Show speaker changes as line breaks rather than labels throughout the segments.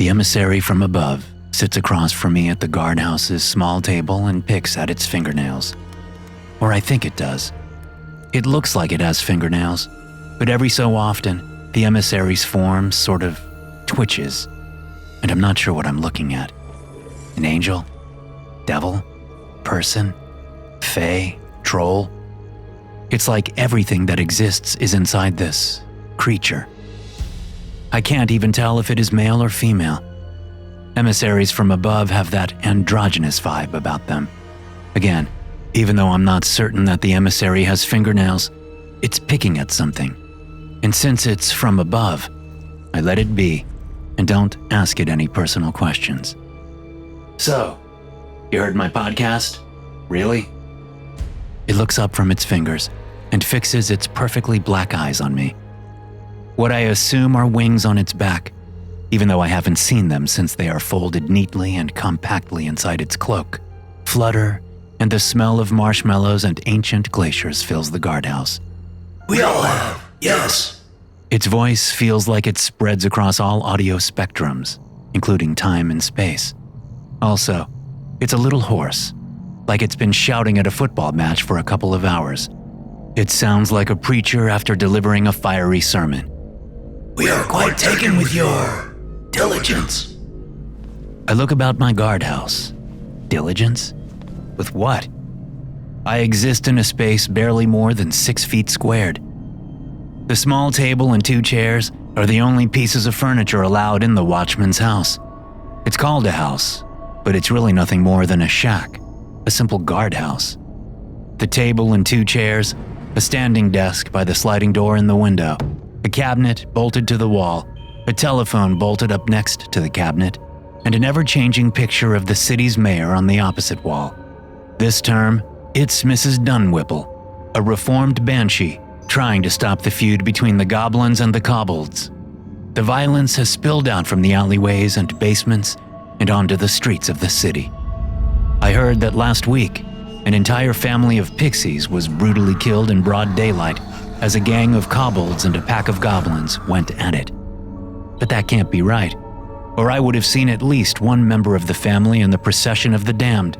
The emissary from above sits across from me at the guardhouse's small table and picks at its fingernails. Or I think it does. It looks like it has fingernails, but every so often, the emissary's form sort of twitches, and I'm not sure what I'm looking at. An angel? Devil? Person? Fae? Troll? It's like everything that exists is inside this creature. I can't even tell if it is male or female. Emissaries from above have that androgynous vibe about them. Again, even though I'm not certain that the emissary has fingernails, it's picking at something. And since it's from above, I let it be and don't ask it any personal questions. So, you heard my podcast? Really? It looks up from its fingers and fixes its perfectly black eyes on me. What I assume are wings on its back, even though I haven't seen them since they are folded neatly and compactly inside its cloak, flutter, and the smell of marshmallows and ancient glaciers fills the guardhouse.
We all have, yes.
Its voice feels like it spreads across all audio spectrums, including time and space. Also, it's a little hoarse, like it's been shouting at a football match for a couple of hours. It sounds like a preacher after delivering a fiery sermon.
We are quite taken with your diligence.
I look about my guardhouse. Diligence? With what? I exist in a space barely more than 6 feet squared. The small table and 2 chairs are the only pieces of furniture allowed in the Watchman's house. It's called a house, but it's really nothing more than a shack, a simple guardhouse. The table and 2 chairs, a standing desk by the sliding door in the window, a cabinet bolted to the wall, a telephone bolted up next to the cabinet, and an ever-changing picture of the city's mayor on the opposite wall. This term, it's Mrs. Dunwhipple, a reformed banshee trying to stop the feud between the goblins and the kobolds. The violence has spilled out from the alleyways and basements and onto the streets of the city. I heard that last week, an entire family of pixies was brutally killed in broad daylight as a gang of kobolds and a pack of goblins went at it. But that can't be right, or I would have seen at least one member of the family in the procession of the damned,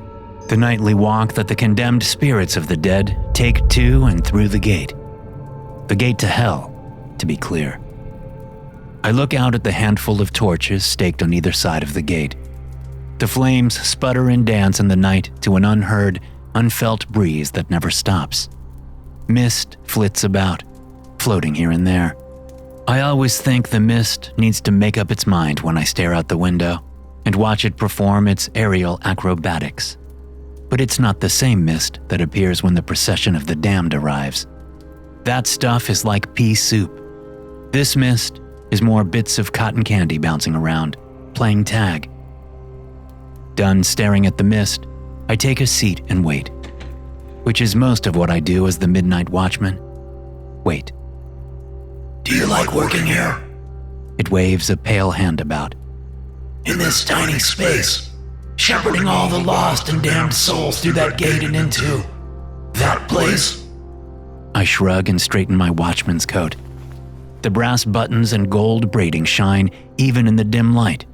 the nightly walk that the condemned spirits of the dead take to and through the gate. The gate to hell, to be clear. I look out at the handful of torches staked on either side of the gate. The flames sputter and dance in the night to an unheard, unfelt breeze that never stops. Mist flits about, floating here and there. I always think the mist needs to make up its mind when I stare out the window and watch it perform its aerial acrobatics. But it's not the same mist that appears when the procession of the damned arrives. That stuff is like pea soup. This mist is more bits of cotton candy bouncing around, playing tag. Done staring at the mist, I take a seat and wait, which is most of what I do as the Midnight Watchman. Wait.
Do you like working here?
It waves a pale hand about.
In this tiny space, shepherding all the lost and damned souls through that gate and into that place?
I shrug and straighten my watchman's coat. The brass buttons and gold braiding shine even in the dim light.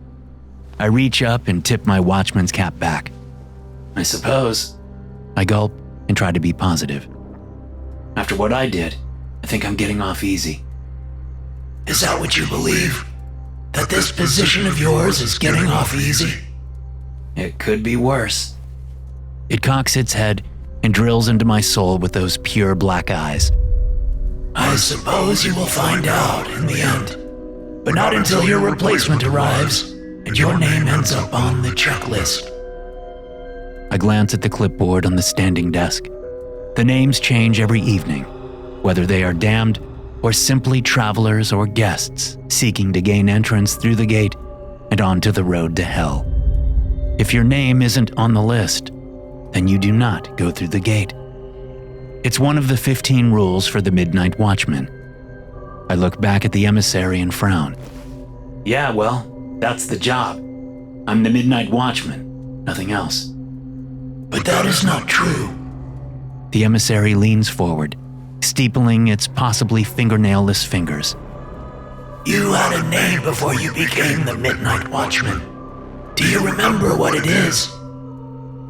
I reach up and tip my watchman's cap back. I suppose. I gulp and try to be positive. After what I did, I think I'm getting off easy.
Is that what you believe? That this position of yours is getting off easy?
It could be worse. It cocks its head and drills into my soul with those pure black eyes.
I suppose you will find out in the end, but not until your replacement arrives and your name ends up on the checklist.
I glance at the clipboard on the standing desk. The names change every evening, whether they are damned or simply travelers or guests seeking to gain entrance through the gate and onto the road to hell. If your name isn't on the list, then you do not go through the gate. It's one of the 15 rules for the Midnight Watchman. I look back at the emissary and frown. Yeah, well, that's the job. I'm the Midnight Watchman, nothing else.
But that is not true.
The emissary leans forward, steepling its possibly fingernailless fingers.
You had a name before you became the Midnight Watchman. Do you remember what it is?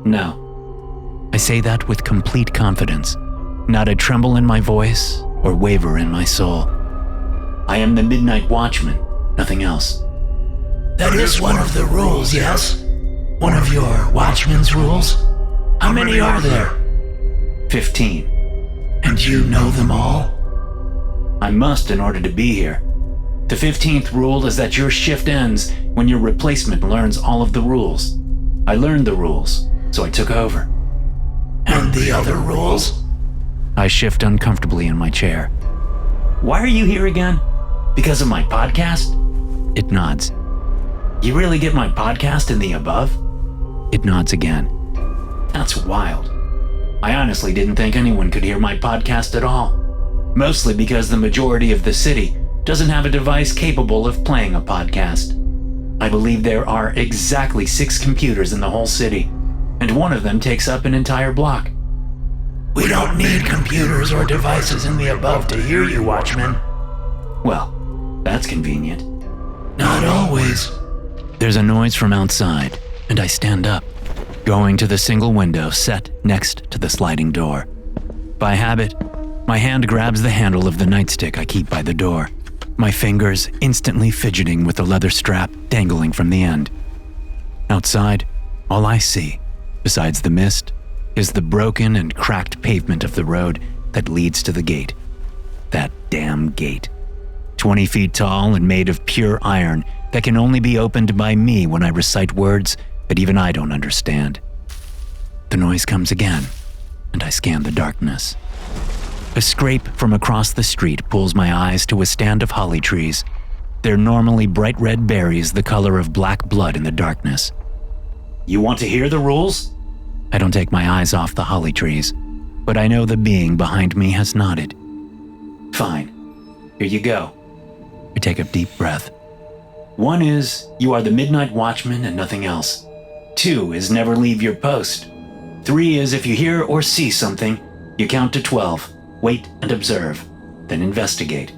No. I say that with complete confidence, not a tremble in my voice or waver in my soul. I am the Midnight Watchman, nothing else.
That is one of the rules, yes? One of your Watchman's rules? How many are there?
15.
And you know them all?
I must in order to be here. The 15th rule is that your shift ends when your replacement learns all of the rules. I learned the rules, so I took over.
And the other rules?
I shift uncomfortably in my chair. Why are you here again? Because of my podcast? It nods. You really get my podcast in the above? It nods again. That's wild. I honestly didn't think anyone could hear my podcast at all. Mostly because the majority of the city doesn't have a device capable of playing a podcast. I believe there are exactly 6 computers in the whole city, and one of them takes up an entire block.
We don't need computers or devices in the above to hear you, Watchman.
Well, that's convenient.
Not always.
There's a noise from outside, and I stand up, going to the single window set next to the sliding door. By habit, my hand grabs the handle of the nightstick I keep by the door, my fingers instantly fidgeting with the leather strap dangling from the end. Outside, all I see, besides the mist, is the broken and cracked pavement of the road that leads to the gate. That damn gate. 20 feet tall and made of pure iron that can only be opened by me when I recite words that even I don't understand. The noise comes again, and I scan the darkness. A scrape from across the street pulls my eyes to a stand of holly trees, their normally bright red berries the color of black blood in the darkness. You want to hear the rules? I don't take my eyes off the holly trees, but I know the being behind me has nodded. Fine. Here you go. I take a deep breath. 1 is, you are the Midnight Watchman and nothing else. 2 is never leave your post. 3 is, if you hear or see something, you count to 12. Wait and observe, then investigate.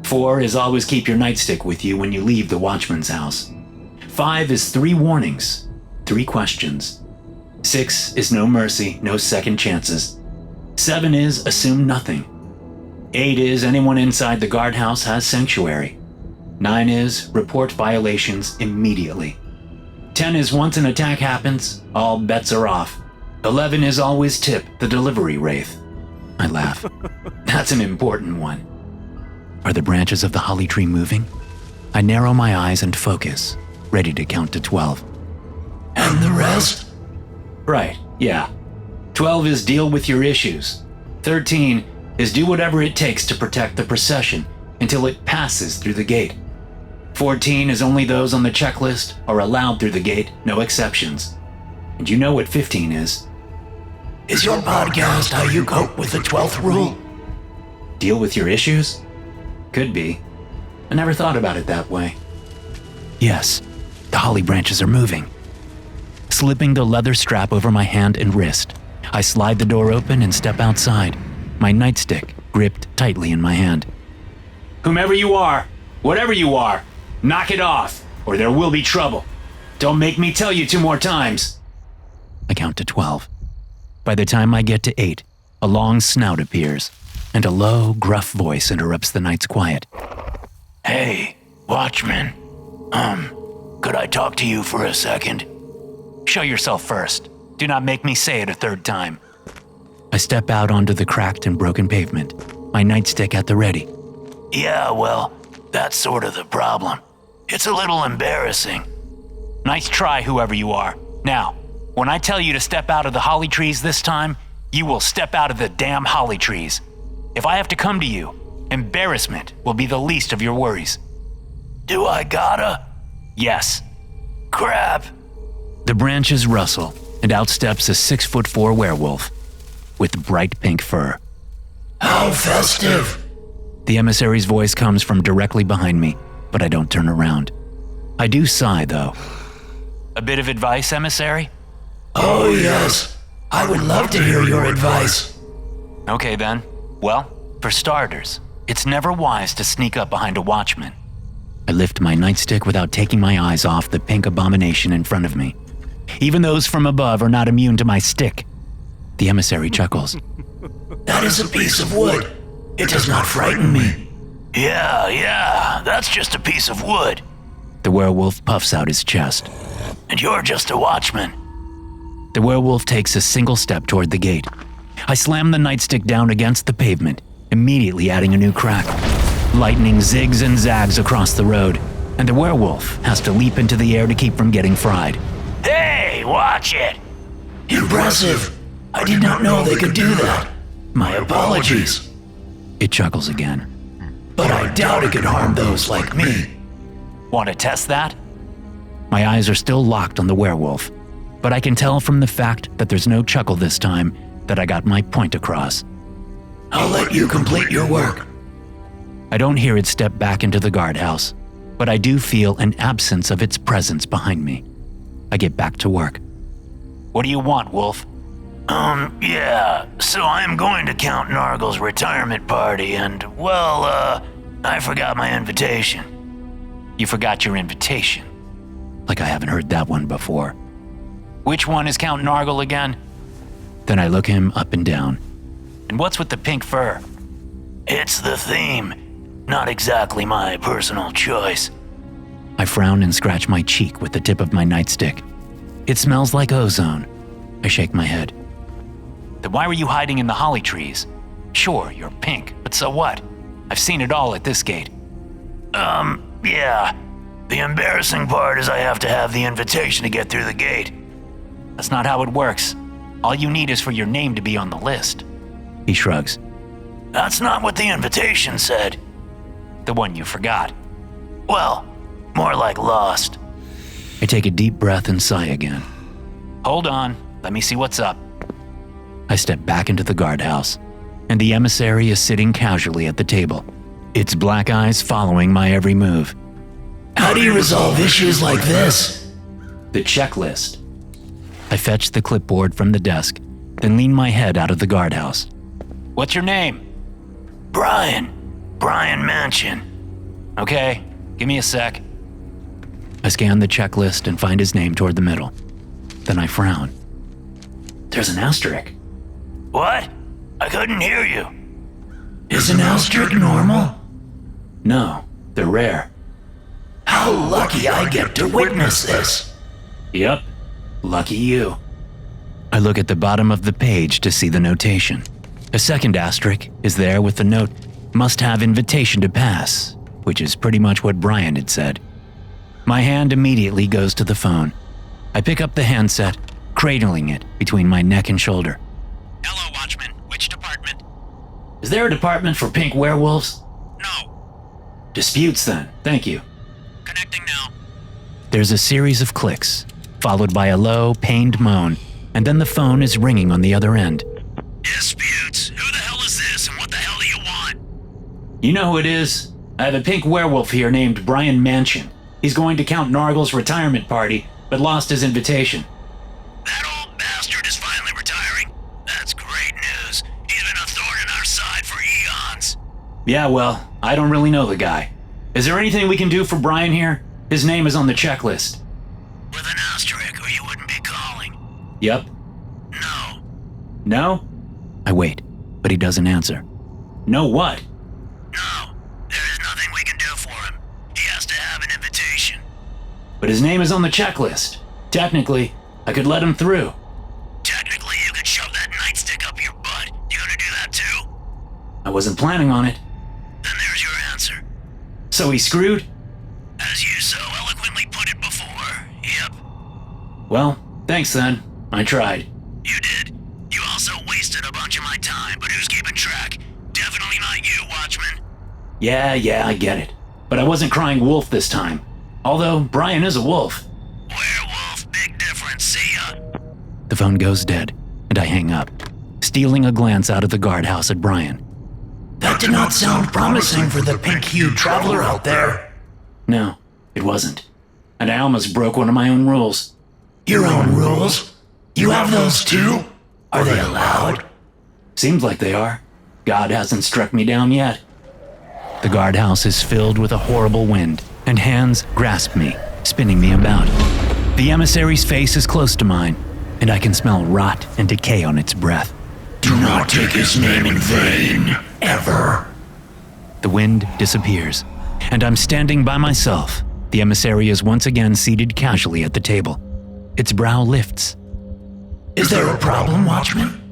4 is always keep your nightstick with you when you leave the watchman's house. 5 is 3 warnings, 3 questions. 6 is no mercy, no second chances. 7 is assume nothing. 8 is anyone inside the guardhouse has sanctuary. 9 is report violations immediately. 10 is once an attack happens, all bets are off. 11 is always tip the delivery wraith. I laugh. That's an important one. Are the branches of the holly tree moving? I narrow my eyes and focus, ready to count to 12.
And the rest?
Right, yeah. 12 is deal with your issues. 13 is do whatever it takes to protect the procession until it passes through the gate. 14 is only those on the checklist are allowed through the gate, no exceptions. And you know what 15 is.
Is your podcast how you cope with the 12th rule?
Deal with your issues? Could be. I never thought about it that way. Yes, the holly branches are moving. Slipping the leather strap over my hand and wrist, I slide the door open and step outside, my nightstick gripped tightly in my hand. Whomever you are, whatever you are, knock it off, or there will be trouble. Don't make me tell you 2 more times. I count to 12. By the time I get to 8, a long snout appears, and a low, gruff voice interrupts the night's quiet.
Hey, Watchman. Could I talk to you for a second?
Show yourself first. Do not make me say it a 3rd time. I step out onto the cracked and broken pavement, my nightstick at the ready.
Yeah, well, that's sort of the problem. It's a little embarrassing.
Nice try, whoever you are. Now, when I tell you to step out of the holly trees this time, you will step out of the damn holly trees. If I have to come to you, embarrassment will be the least of your worries.
Do I gotta?
Yes.
Crap.
The branches rustle, and out steps a 6'4" werewolf with bright pink fur.
How festive.
The emissary's voice comes from directly behind me, but I don't turn around. I do sigh, though. A bit of advice, emissary?
Oh, yes. I would love to hear your advice.
Okay, then. Well, for starters, it's never wise to sneak up behind a watchman. I lift my nightstick without taking my eyes off the pink abomination in front of me. Even those from above are not immune to my stick. The emissary chuckles.
That is a piece of wood. It does not frighten me.
Yeah, that's just a piece of wood.
The werewolf puffs out his chest.
And you're just a watchman.
The werewolf takes a single step toward the gate. I slam the nightstick down against the pavement, immediately adding a new crack. Lightning zigs and zags across the road, and the werewolf has to leap into the air to keep from getting fried.
Hey, watch it!
Impressive. I did not know they could do that. My apologies.
It chuckles again.
But I doubt it could harm those like me.
Want to test that? My eyes are still locked on the werewolf, but I can tell from the fact that there's no chuckle this time that I got my point across.
I'll let you complete your work.
I don't hear it step back into the guardhouse, but I do feel an absence of its presence behind me. I get back to work. What do you want, Wolf?
Yeah, so I'm going to Count Nargle's retirement party and, well, I forgot my invitation.
You forgot your invitation? Like I haven't heard that one before. Which one is Count Nargle again? Then I look him up and down. And what's with the pink fur?
It's the theme. Not exactly my personal choice.
I frown and scratch my cheek with the tip of my nightstick. It smells like ozone. I shake my head. Then why were you hiding in the holly trees? Sure, you're pink, but so what? I've seen it all at this gate.
Yeah. The embarrassing part is I have to have the invitation to get through the gate.
That's not how it works. All you need is for your name to be on the list. He shrugs.
That's not what the invitation said.
The one you forgot.
Well, more like lost.
I take a deep breath and sigh again. Hold on, let me see what's up. I step back into the guardhouse, and the emissary is sitting casually at the table, its black eyes following my every move.
How do you resolve issues like this?
The checklist. I fetch the clipboard from the desk, then lean my head out of the guardhouse. What's your name?
Brian Manchin.
Okay, give me a sec. I scan the checklist and find his name toward the middle. Then I frown. There's an asterisk.
What? I couldn't hear you.
Is an asterisk normal?
No, they're rare.
How lucky I get to witness this.
Yep, lucky you. I look at the bottom of the page to see the notation. A second asterisk is there with the note, "Must have invitation to pass," which is pretty much what Brian had said. My hand immediately goes to the phone. I pick up the handset, cradling it between my neck and shoulder.
Hello, Watchman. Which department?
Is there a department for pink werewolves?
No.
Disputes then, thank you.
Connecting now.
There's a series of clicks, followed by a low, pained moan, and then the phone is ringing on the other end.
Disputes. Who the hell is this and what the hell do you want?
You know who it is? I have a pink werewolf here named Brian Manchin. He's going to Count Nargle's retirement party, but lost his invitation.
That old bastard is finally retiring. That's great news. He's been a thorn in our side for eons.
Yeah, well, I don't really know the guy. Is there anything we can do for Brian here? His name is on the checklist.
With an asterisk or you wouldn't be calling.
Yep.
No.
No? I wait, but he doesn't answer. No what?
No. There is nothing we can do for him. He has to have an invitation.
But his name is on the checklist. Technically, I could let him through.
Technically, you could shove that nightstick up your butt. You gonna do that too?
I wasn't planning on it.
Then there's your answer.
So he's screwed?
As you so eloquently put it before, yep.
Well, thanks then. I tried.
You did. You also wasted a bunch of my time, but who's keeping track? Definitely not you, Watchman.
Yeah, I get it. But I wasn't crying wolf this time. Although Brian is a wolf.
Werewolf, big difference, see ya.
The phone goes dead, and I hang up, stealing a glance out of the guardhouse at Brian.
That did not sound promising for the pink-hued traveler out there.
No, it wasn't. And I almost broke one of my own rules.
Your own rules? You have those too? Are they allowed?
Seems like they are. God hasn't struck me down yet. The guardhouse is filled with a horrible wind, and hands grasp me, spinning me about. The emissary's face is close to mine, and I can smell rot and decay on its breath.
Do not take his name in vain, ever.
The wind disappears, and I'm standing by myself. The emissary is once again seated casually at the table. Its brow lifts.
Is there a problem, Watchman?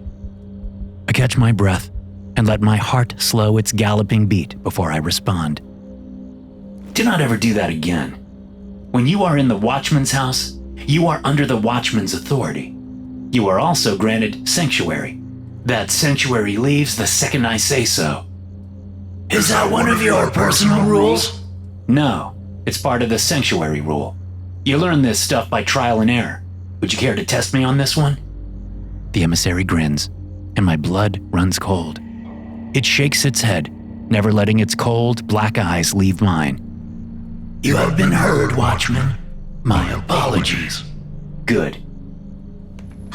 I catch my breath and let my heart slow its galloping beat before I respond. Do not ever do that again. When you are in the Watchman's house, you are under the Watchman's authority. You are also granted sanctuary. That sanctuary leaves the second I say so.
Is that one of your personal rules?
No, it's part of the sanctuary rule. You learn this stuff by trial and error. Would you care to test me on this one? The emissary grins, and my blood runs cold. It shakes its head, never letting its cold, black eyes leave mine.
You have been heard, Watchman. My apologies.
Good.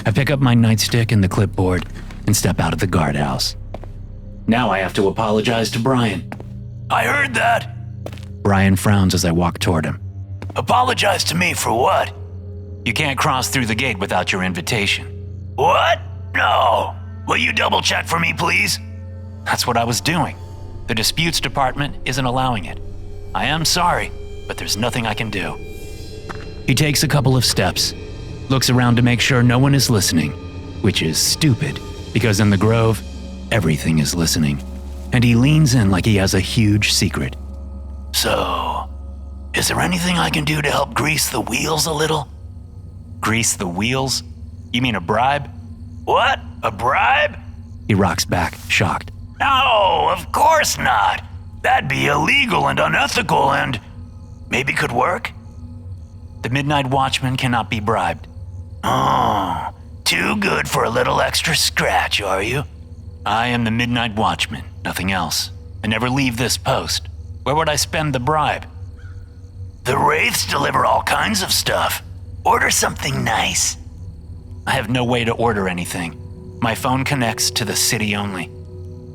I pick up my nightstick and the clipboard and step out of the guardhouse. Now I have to apologize to Brian.
I heard that.
Brian frowns as I walk toward him.
Apologize to me for what?
You can't cross through the gate without your invitation.
What? No. Will you double check for me, please?
That's what I was doing. The disputes department isn't allowing it. I am sorry, but there's nothing I can do. He takes a couple of steps, looks around to make sure no one is listening, which is stupid, because in the Grove, everything is listening, and he leans in like he has a huge secret.
So, is there anything I can do to help grease the wheels a little?
Grease the wheels? You mean a bribe?
What? A bribe?
He rocks back, shocked.
No, of course not. That'd be illegal and unethical and maybe could work.
The Midnight Watchman cannot be bribed.
Oh, too good for a little extra scratch, are you?
I am the Midnight Watchman, nothing else. I never leave this post. Where would I spend the bribe?
The Wraiths deliver all kinds of stuff. Order something nice.
I have no way to order anything. My phone connects to the city only.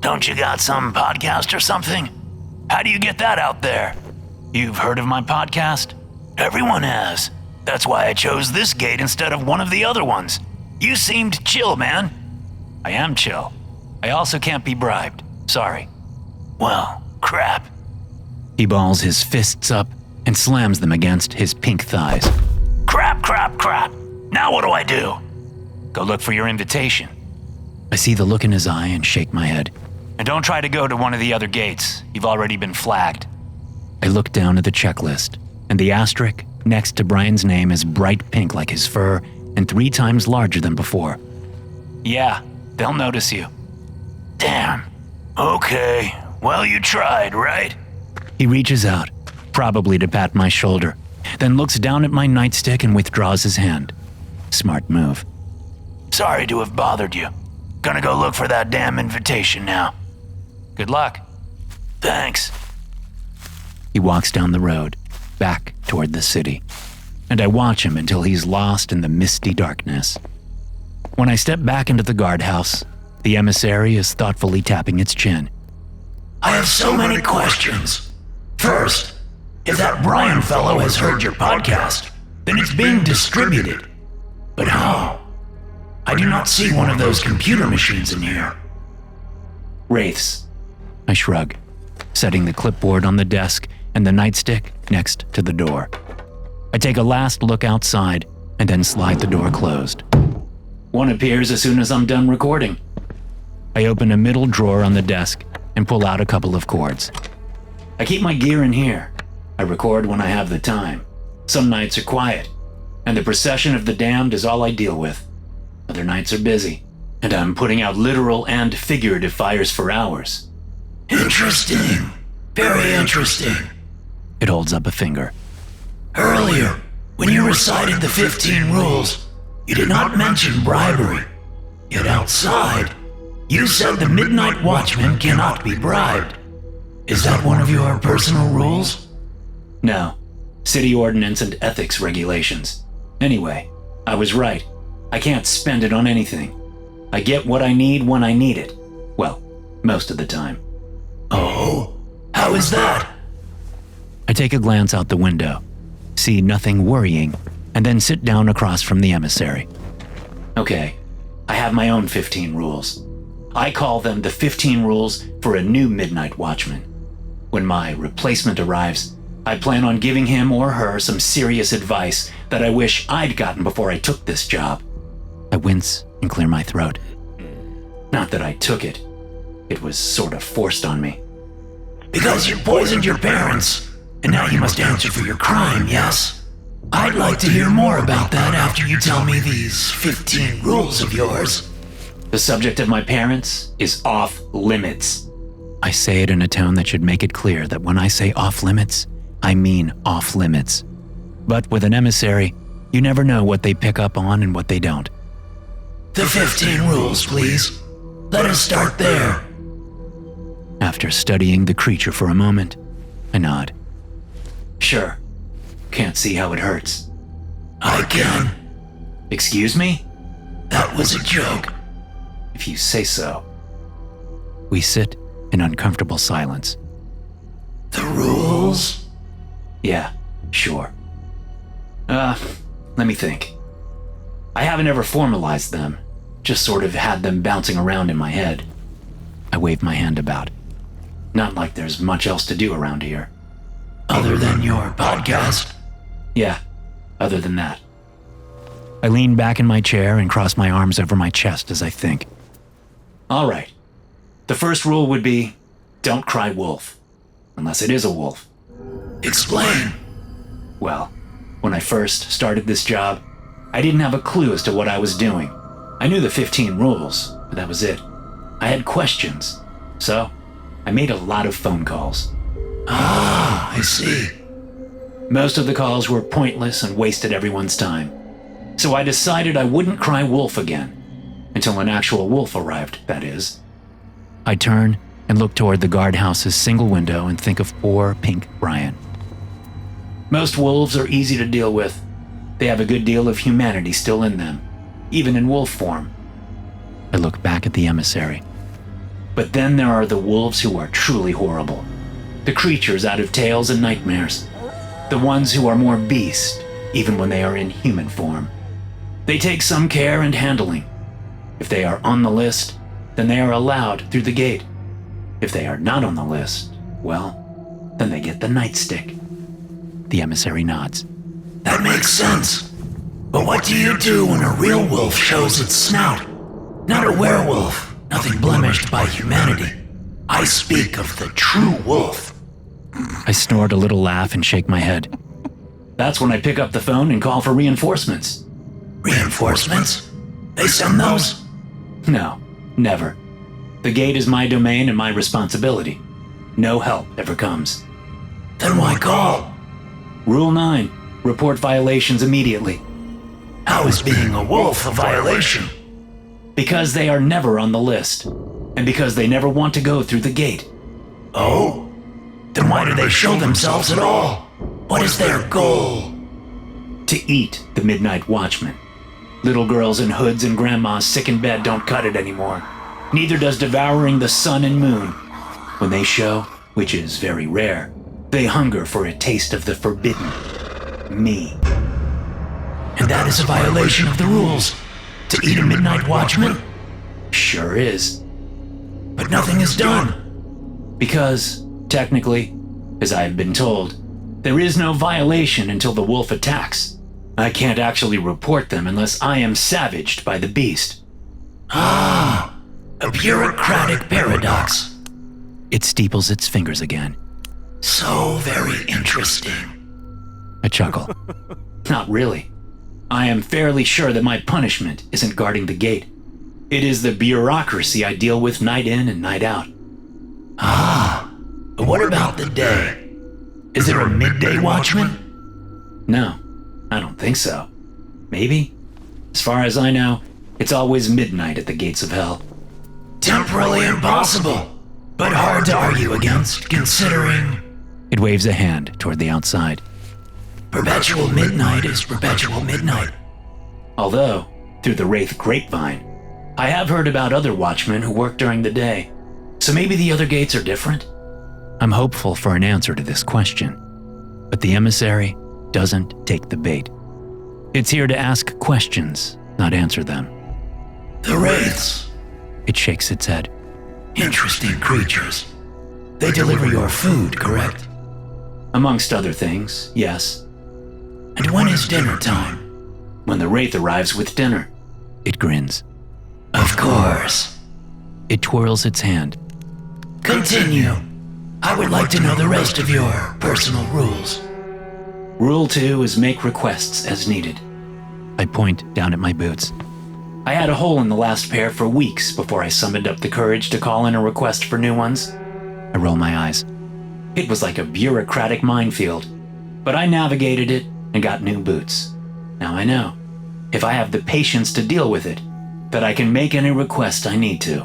Don't you got some podcast or something? How do you get that out there?
You've heard of my podcast?
Everyone has. That's why I chose this gate instead of one of the other ones. You seemed chill, man.
I am chill. I also can't be bribed. Sorry.
Well, crap.
He balls his fists up and slams them against his pink thighs.
Crap, crap, crap. Now what do I do?
Go look for your invitation. I see the look in his eye and shake my head. And don't try to go to one of the other gates. You've already been flagged. I look down at the checklist, and the asterisk next to Brian's name is bright pink like his fur and 3 times larger than before. Yeah, they'll notice you.
Damn. Okay. Well, you tried, right?
He reaches out, probably to pat my shoulder, then looks down at my nightstick and withdraws his hand. Smart move.
Sorry to have bothered you. Gonna go look for that damn invitation now.
Good luck.
Thanks.
He walks down the road, back toward the city, and I watch him until he's lost in the misty darkness. When I step back into the guardhouse, the emissary is thoughtfully tapping its chin.
I have so many questions. First, if that Brian fellow has heard your podcast, then it's being distributed. But how? I do not see one of those computer machines in here.
Wraiths. I shrug, setting the clipboard on the desk and the nightstick next to the door. I take a last look outside and then slide the door closed. One appears as soon as I'm done recording. I open a middle drawer on the desk and pull out a couple of cords. I keep my gear in here. I record when I have the time. Some nights are quiet, and the procession of the damned is all I deal with. Other nights are busy, and I'm putting out literal and figurative fires for hours.
Interesting. Very interesting.
It holds up a finger.
Earlier, when you recited the 15 rules, you did not mention bribery. Yet outside, you said the Midnight Watchman cannot be bribed. Is that one of your personal rules?
No. City ordinance and ethics regulations. Anyway, I was right. I can't spend it on anything. I get what I need when I need it. Well, most of the time.
Oh, how is that?
I take a glance out the window, see nothing worrying, and then sit down across from the emissary. Okay, I have my own 15 rules. I call them the 15 rules for a new Midnight Watchman. When my replacement arrives, I plan on giving him or her some serious advice that I wish I'd gotten before I took this job. I wince and clear my throat. Not that I took it. It was sort of forced on me.
Because you poisoned your parents, and now you must answer for your crime, yes? I'd like to hear more about that after you tell me these 15 rules of yours.
The subject of my parents is off limits. I say it in a tone that should make it clear that when I say off limits, I mean off limits. But with an emissary, you never know what they pick up on and what they don't.
The 15 rules, please. Let us start there.
After studying the creature for a moment, I nod. Sure. Can't see how it hurts.
I can.
Excuse me?
That was a joke.
If you say so. We sit in uncomfortable silence.
The rules?
Yeah, sure. Let me think. I haven't ever formalized them, just sort of had them bouncing around in my head. I wave my hand about. Not like there's much else to do around here.
Other than your podcast?
Yeah, other than that. I lean back in my chair and cross my arms over my chest as I think. All right. The first rule would be, don't cry wolf. Unless it is a wolf.
Explain.
Well, when I first started this job, I didn't have a clue as to what I was doing. I knew the 15 rules, but that was it. I had questions, so I made a lot of phone calls.
Ah, I see.
Most of the calls were pointless and wasted everyone's time. So I decided I wouldn't cry wolf again. Until an actual wolf arrived, that is. I turn and look toward the guardhouse's single window and think of poor Pink Brian. Most wolves are easy to deal with. They have a good deal of humanity still in them, even in wolf form. I look back at the emissary. But then there are the wolves who are truly horrible. The creatures out of tales and nightmares. The ones who are more beast, even when they are in human form. They take some care and handling. If they are on the list, then they are allowed through the gate. If they are not on the list, well, then they get the nightstick. The emissary nods.
That makes sense. But what do you do when a real wolf shows its snout? Not a werewolf, nothing blemished by humanity. I speak of the true wolf.
I snort a little laugh and shake my head. That's when I pick up the phone and call for reinforcements.
Reinforcements? They send those?
No, never. The gate is my domain and my responsibility. No help ever comes.
Then why call?
Rule 9. Report violations immediately.
How is being a wolf a violation?
Because they are never on the list. And because they never want to go through the gate.
Oh? Then why do they show themselves at all? What is their goal?
To eat the Midnight Watchman. Little girls in hoods and grandmas sick in bed don't cut it anymore. Neither does devouring the sun and moon. When they show, which is very rare, they hunger for a taste of the forbidden. Me.
And that is a violation of the rules. To eat a Midnight Watchman?
Sure is.
But nothing is done.
Because, technically, as I have been told, there is no violation until the wolf attacks. I can't actually report them unless I am savaged by the beast.
Ah, a bureaucratic paradox.
It steeples its fingers again.
So very interesting.
I chuckle. Not really. I am fairly sure that my punishment isn't guarding the gate. It is the bureaucracy I deal with night in and night out.
Ah, but what about the day? Is there a midday watchman?
No, I don't think so. Maybe? As far as I know, it's always midnight at the gates of hell.
Temporally impossible, but hard to argue against, considering...
It waves a hand toward the outside.
Perpetual midnight is perpetual midnight.
Although, through the Wraith grapevine, I have heard about other watchmen who work during the day. So maybe the other gates are different? I'm hopeful for an answer to this question. But the emissary doesn't take the bait. It's here to ask questions, not answer them.
The wraiths.
It shakes its head.
Interesting creatures. They deliver your food, correct?
Amongst other things, yes.
And when is dinner time?
When the wraith arrives with dinner. It grins.
Of course.
It twirls its hand.
Continue. I would like to know the rest of your personal rules.
Rule 2 is make requests as needed. I point down at my boots. I had a hole in the last pair for weeks before I summoned up the courage to call in a request for new ones. I roll my eyes. It was like a bureaucratic minefield, but I navigated it and got new boots. Now I know, if I have the patience to deal with it, that I can make any request I need to.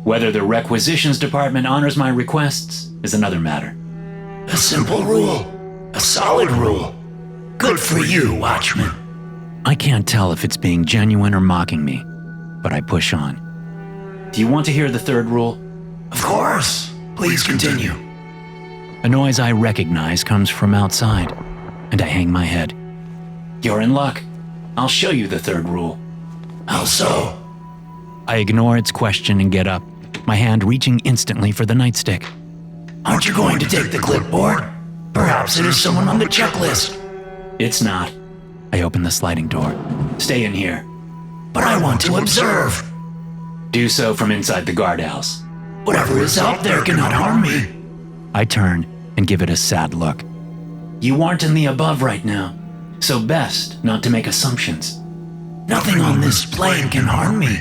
Whether the requisitions department honors my requests is another matter.
A simple rule. A solid rule. Good for you, Watchman.
I can't tell if it's being genuine or mocking me, but I push on. Do you want to hear the third rule?
Of course. Please continue.
A noise I recognize comes from outside, and I hang my head. You're in luck. I'll show you the third rule.
How so?
I ignore its question and get up, my hand reaching instantly for the nightstick.
Aren't you going to take the clipboard? Perhaps it is someone on the checklist.
It's not. I open the sliding door. Stay in here.
But I want to observe.
Do so from inside the guardhouse.
Whatever is out there cannot harm me.
I turn and give it a sad look. You aren't in the above right now, so best not to make assumptions.
Nothing on this plane can harm me.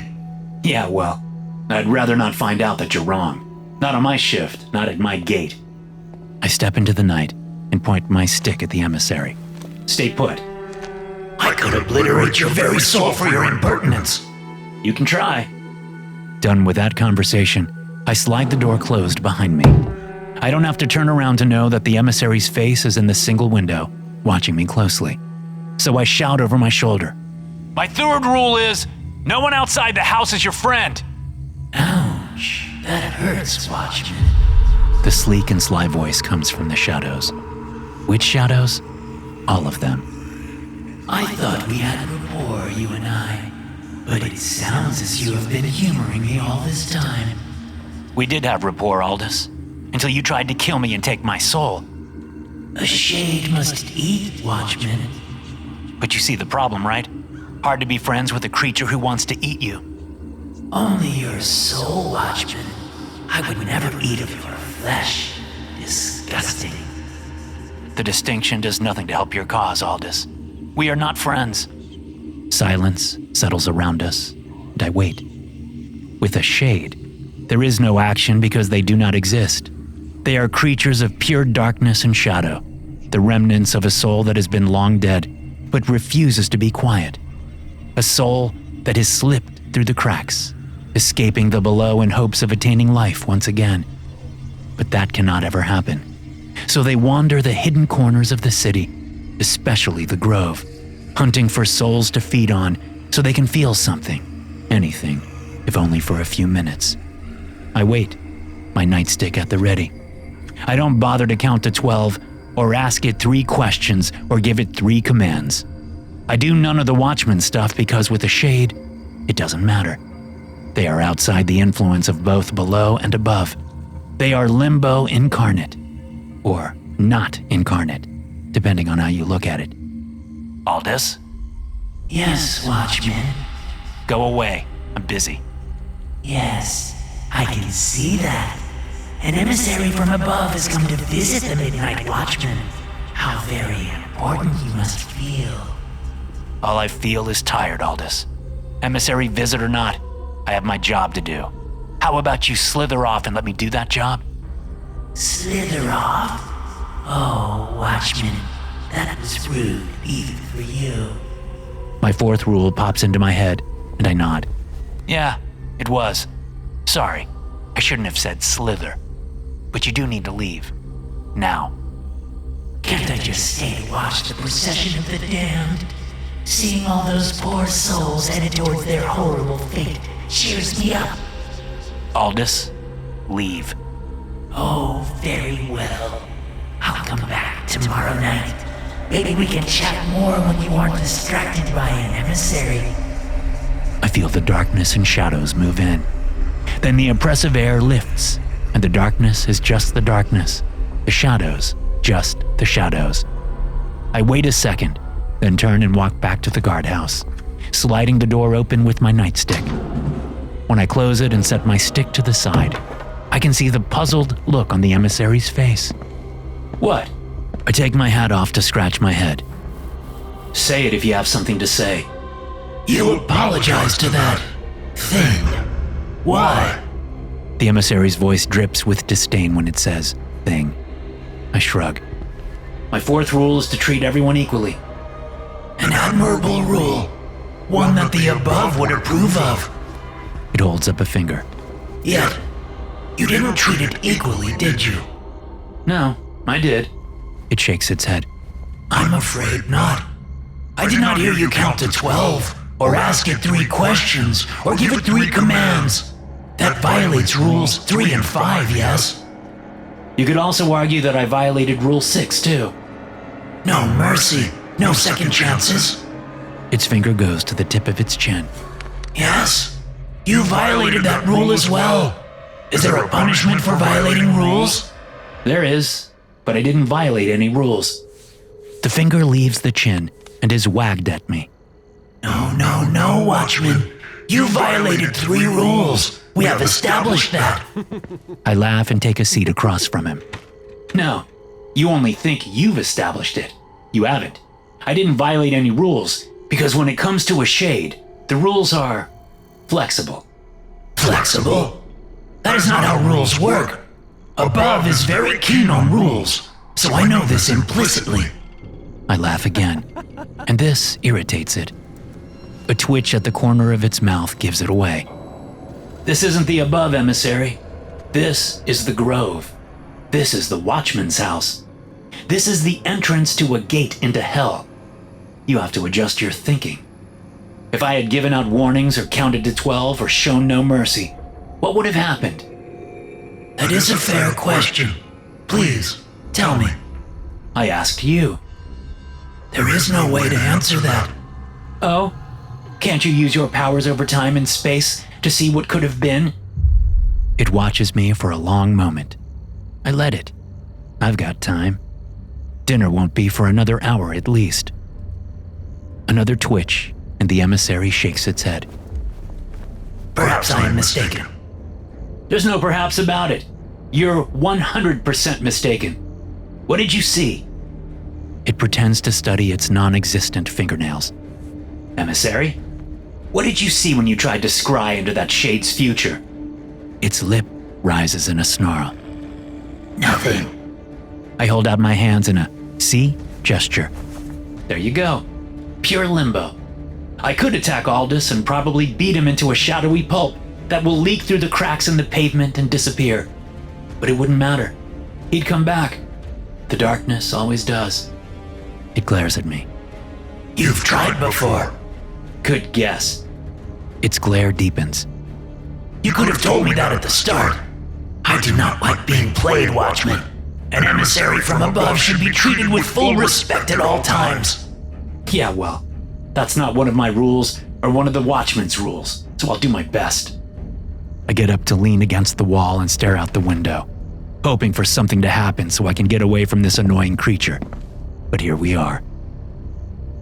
Yeah, well, I'd rather not find out that you're wrong. Not on my shift, not at my gate. I step into the night and point my stick at the emissary. Stay put.
I could obliterate your very soul for your impertinence.
You can try. Done with that conversation, I slide the door closed behind me. I don't have to turn around to know that the emissary's face is in the single window, watching me closely. So I shout over my shoulder. My third rule is, no one outside the house is your friend.
Ouch, that hurts, Watchman.
The sleek and sly voice comes from the shadows. Which shadows? All of them.
I thought we had rapport, you and I. But it sounds as you have been humoring me all this time.
We did have rapport, Aldous. Until you tried to kill me and take my soul.
A shade must eat, Watchman.
But you see the problem, right? Hard to be friends with a creature who wants to eat you.
Only your soul, Watchman. I would never eat of your flesh. Disgusting.
The distinction does nothing to help your cause, Aldous. We are not friends. Silence settles around us, and I wait. With a shade, there is no action because they do not exist. They are creatures of pure darkness and shadow, the remnants of a soul that has been long dead, but refuses to be quiet. A soul that has slipped through the cracks, escaping the below in hopes of attaining life once again. But that cannot ever happen. So they wander the hidden corners of the city, especially the Grove, hunting for souls to feed on so they can feel something, anything, if only for a few minutes. I wait, my nightstick at the ready. I don't bother to count to 12 or ask it 3 questions or give it 3 commands. I do none of the Watchman stuff because with a shade, it doesn't matter. They are outside the influence of both below and above. They are limbo incarnate, or not incarnate, depending on how you look at it. Aldous?
Yes, Watchman.
Go away. I'm busy.
Yes, I can see that. An emissary from above has come to visit the Midnight Watchman. How very important you must feel.
All I feel is tired, Aldous. Emissary visit or not, I have my job to do. How about you slither off and let me do that job?
Slither off? Oh, Watchman, that was rude, even for you.
My 4th rule pops into my head, and I nod. Yeah, it was. Sorry, I shouldn't have said slither. But you do need to leave. Now.
Can't I just stay to watch the procession of the damned? Seeing all those poor souls headed towards their horrible fate cheers me up.
Aldous, leave.
Oh, very well. I'll come back tomorrow. tomorrow night. Maybe we can chat more when you aren't distracted by an emissary.
I feel the darkness and shadows move in. Then the oppressive air lifts, and the darkness is just the darkness. The shadows, just the shadows. I wait a second, then turn and walk back to the guardhouse, sliding the door open with my nightstick. When I close it and set my stick to the side, I can see the puzzled look on the emissary's face. What? I take my hat off to scratch my head. Say it if you have something to say.
You apologize to that thing. Why?
The emissary's voice drips with disdain when it says, thing. I shrug. My fourth rule is to treat everyone equally.
An admirable rule. One that the above would approve of.
It holds up a finger.
Yet, you didn't treat it equally, did you?
No, I did. It shakes its head.
I'm afraid not. I did not hear you count to 12, or ask it 3 questions, or give it 3 commands. That violates rules 3 and 5, yes?
You could also argue that I violated Rule 6, too.
No mercy, no second chances.
Its finger goes to the tip of its chin.
Yes, you violated that rule as well. Is there a punishment for violating rules?
There is, but I didn't violate any rules. The finger leaves the chin and is wagged at me.
No, Watchman. You violated 3 rules. We have established that.
I laugh and take a seat across from him. No, you only think you've established it. You haven't. I didn't violate any rules, because when it comes to a shade, the rules are flexible.
Flexible? That is not how rules work. Above is very keen on rules, so I know this implicitly.
I laugh again, and this irritates it. A twitch at the corner of its mouth gives it away. This isn't the above, emissary. This is the grove. This is the Watchman's house. This is the entrance to a gate into hell. You have to adjust your thinking. If I had given out warnings or counted to 12 or shown no mercy, what would have happened?
That is a fair question. Please, tell me.
I asked you.
There is no way to answer that.
Oh? Can't you use your powers over time and space to see what could have been? It watches me for a long moment. I let it. I've got time. Dinner won't be for another hour at least. Another twitch, and the emissary shakes its head.
Perhaps I am mistaken.
There's no perhaps about it. You're 100% mistaken. What did you see? It pretends to study its non-existent fingernails. Emissary? What did you see when you tried to scry into that shade's future? Its lip rises in a snarl.
Nothing.
I hold out my hands in a see gesture. There you go. Pure limbo. I could attack Aldous and probably beat him into a shadowy pulp that will leak through the cracks in the pavement and disappear. But it wouldn't matter. He'd come back. The darkness always does. It glares at me.
You've tried before.
Good guess. Its glare deepens.
You could have told me that at the start. I do not like being played, Watchman. An emissary from above should be treated with full respect at all times.
Yeah, well, that's not one of my rules or one of the Watchman's rules, so I'll do my best. I get up to lean against the wall and stare out the window, hoping for something to happen so I can get away from this annoying creature. But here we are.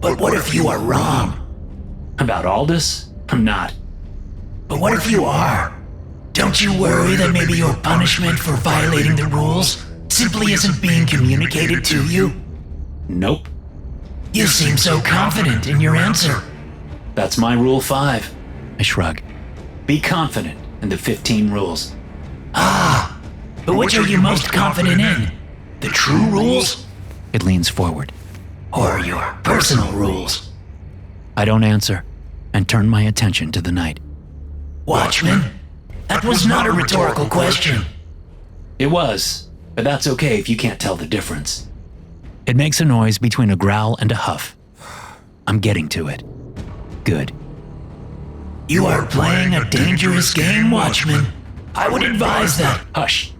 But what if you are wrong?
About Aldous? I'm not.
But what if you are? Don't you worry that maybe your punishment for violating the rules simply isn't being communicated to you?
Nope.
You seem so confident in your answer.
That's my rule 5. I shrug. Be confident in the 15 rules.
Ah, but which are you most confident in? The true rules?
It leans forward.
Or your personal rules?
I don't answer and turn my attention to the night.
Watchman, that was not a rhetorical question.
It was, but that's okay if you can't tell the difference. It makes a noise between a growl and a huff. I'm getting to it. Good.
You are playing a dangerous game, Watchman. I would advise that.
Hush.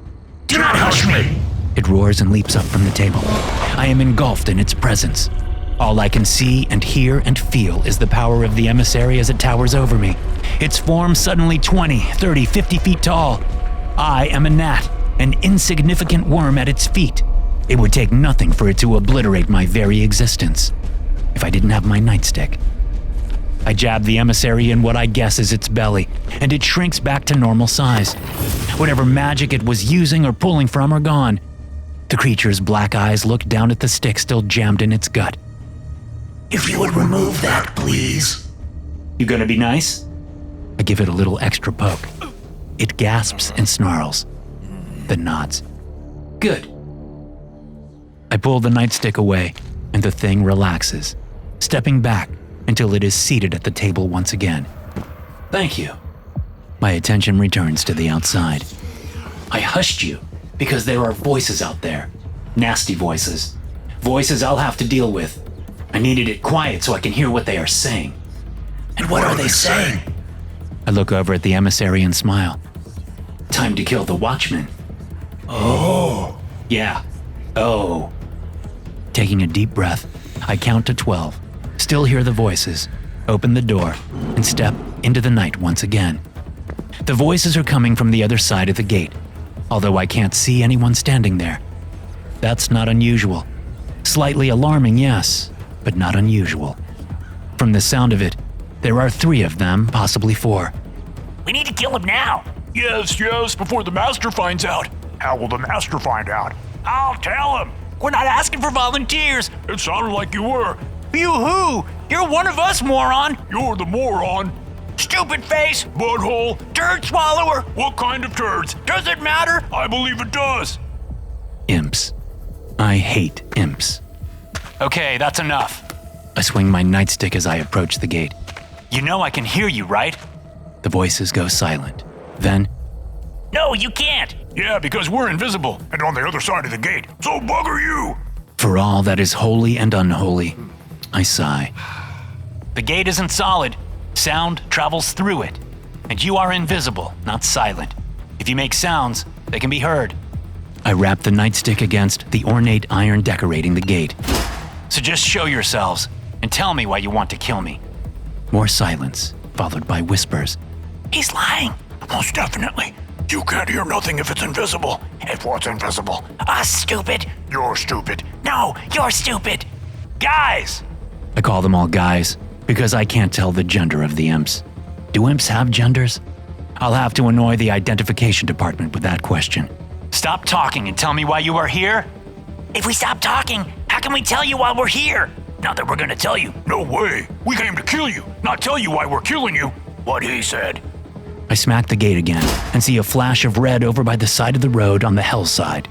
Do not hush me.
It roars and leaps up from the table. I am engulfed in its presence. All I can see and hear and feel is the power of the emissary as it towers over me. Its form suddenly 20, 30, 50 feet tall. I am a gnat, an insignificant worm at its feet. It would take nothing for it to obliterate my very existence. If I didn't have my nightstick. I jab the emissary in what I guess is its belly, and it shrinks back to normal size. Whatever magic it was using or pulling from are gone. The creature's black eyes look down at the stick still jammed in its gut.
If you would remove that, please.
You gonna be nice? I give it a little extra poke. It gasps and snarls, then nods. Good. I pull the nightstick away, and the thing relaxes, stepping back until it is seated at the table once again. Thank you. My attention returns to the outside. I hushed you because there are voices out there. Nasty voices. Voices I'll have to deal with. I needed it quiet so I can hear what they are saying.
And what are they saying?
I look over at the emissary and smile. Time to kill the Watchman.
Oh.
Yeah. Oh. Taking a deep breath, I count to 12, still hear the voices, open the door, and step into the night once again. The voices are coming from the other side of the gate, although I can't see anyone standing there. That's not unusual. Slightly alarming, yes, but not unusual. From the sound of it, there are 3 of them, possibly 4.
We need to kill him now.
Yes, before the master finds out. How will the master find out?
I'll tell him. We're not asking for volunteers.
It sounded like you were.
You who? You're one of us, moron.
You're the moron.
Stupid face.
Butthole.
Turd swallower.
What kind of turds?
Does it matter?
I believe it does.
Imps. I hate imps. Okay, that's enough. I swing my nightstick as I approach the gate. You know I can hear you, right? The voices go silent. Then,
No, you can't.
Yeah, because we're invisible and on the other side of the gate. So bugger you.
for all that is holy and unholy, I sigh. The gate isn't solid. Sound travels through it. And you are invisible, not silent. If you make sounds, they can be heard. I wrap the nightstick against the ornate iron decorating the gate. So just show yourselves and tell me why you want to kill me. More silence, followed by whispers.
He's lying.
Most definitely. You can't hear nothing if it's invisible. If what's invisible?
Us, stupid.
You're stupid.
No, you're stupid. Guys!
I call them all guys because I can't tell the gender of the imps. Do imps have genders? I'll have to annoy the identification department with that question. Stop talking and tell me why you are here.
If we stop talking, how can we tell you why we're here? Not that we're gonna tell you.
No way. We came to kill you, not tell you why we're killing you. What he said.
I smack the gate again and see a flash of red over by the side of the road on the hell side.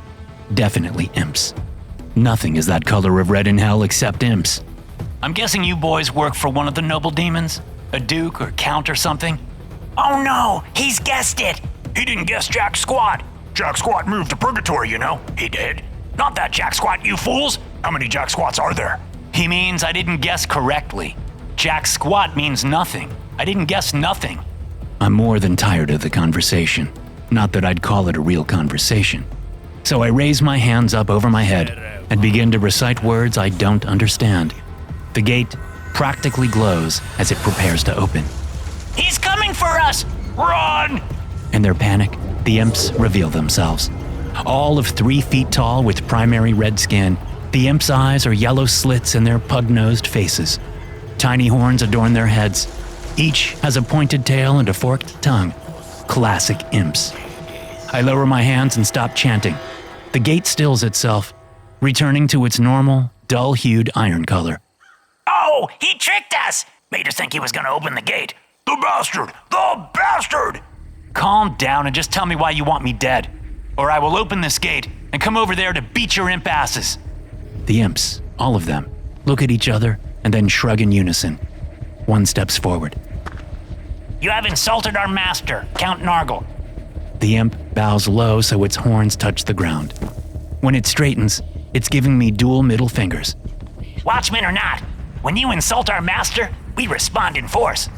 Definitely imps. Nothing is that color of red in hell except imps. I'm guessing you boys work for one of the noble demons? A duke or count or something?
Oh no, he's guessed it.
He didn't guess Jack Squat. Jack Squat moved to purgatory, you know. He did. Not that Jack Squat, you fools. How many Jack Squats are there?
He means I didn't guess correctly. Jack Squat means nothing. I didn't guess nothing. I'm more than tired of the conversation. Not that I'd call it a real conversation. So I raise my hands up over my head and begin to recite words I don't understand. The gate practically glows as it prepares to open.
He's coming for us!
Run!
In their panic, the imps reveal themselves. All of 3 feet tall with primary red skin, the imps' eyes are yellow slits in their pug-nosed faces. Tiny horns adorn their heads. Each has a pointed tail and a forked tongue. Classic imps. I lower my hands and stop chanting. The gate stills itself, returning to its normal, dull-hued iron color.
Oh, he tricked us! Made us think he was gonna open the gate.
The bastard! The bastard!
Calm down and just tell me why you want me dead, or I will open this gate and come over there to beat your imp asses. The imps, all of them, look at each other and then shrug in unison. One steps forward.
You have insulted our master, Count Nargle.
The imp bows low so its horns touch the ground. When it straightens, it's giving me dual middle fingers.
Watchman or not, when you insult our master, we respond in force.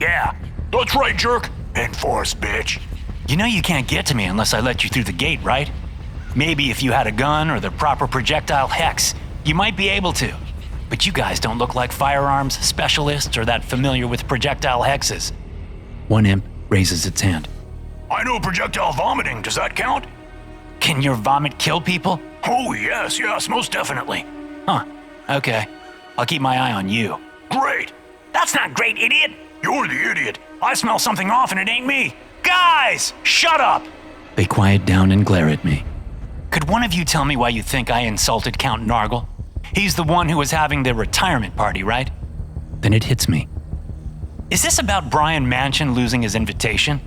Yeah, that's right, jerk. In force, bitch.
You know you can't get to me unless I let you through the gate, right? Maybe if you had a gun or the proper projectile hex, you might be able to. But you guys don't look like firearms specialists or that familiar with projectile hexes. One imp raises its hand.
I know projectile vomiting. Does that count?
Can your vomit kill people?
Oh, yes, most definitely.
Huh, okay. I'll keep my eye on you.
Great.
That's not great, idiot.
You're the idiot. I smell something off and it ain't me.
Guys, shut up.
They quiet down and glare at me. Could one of you tell me why you think I insulted Count Nargle? He's the one who was having the retirement party, right? Then it hits me. Is this about Brian Mansion losing his invitation?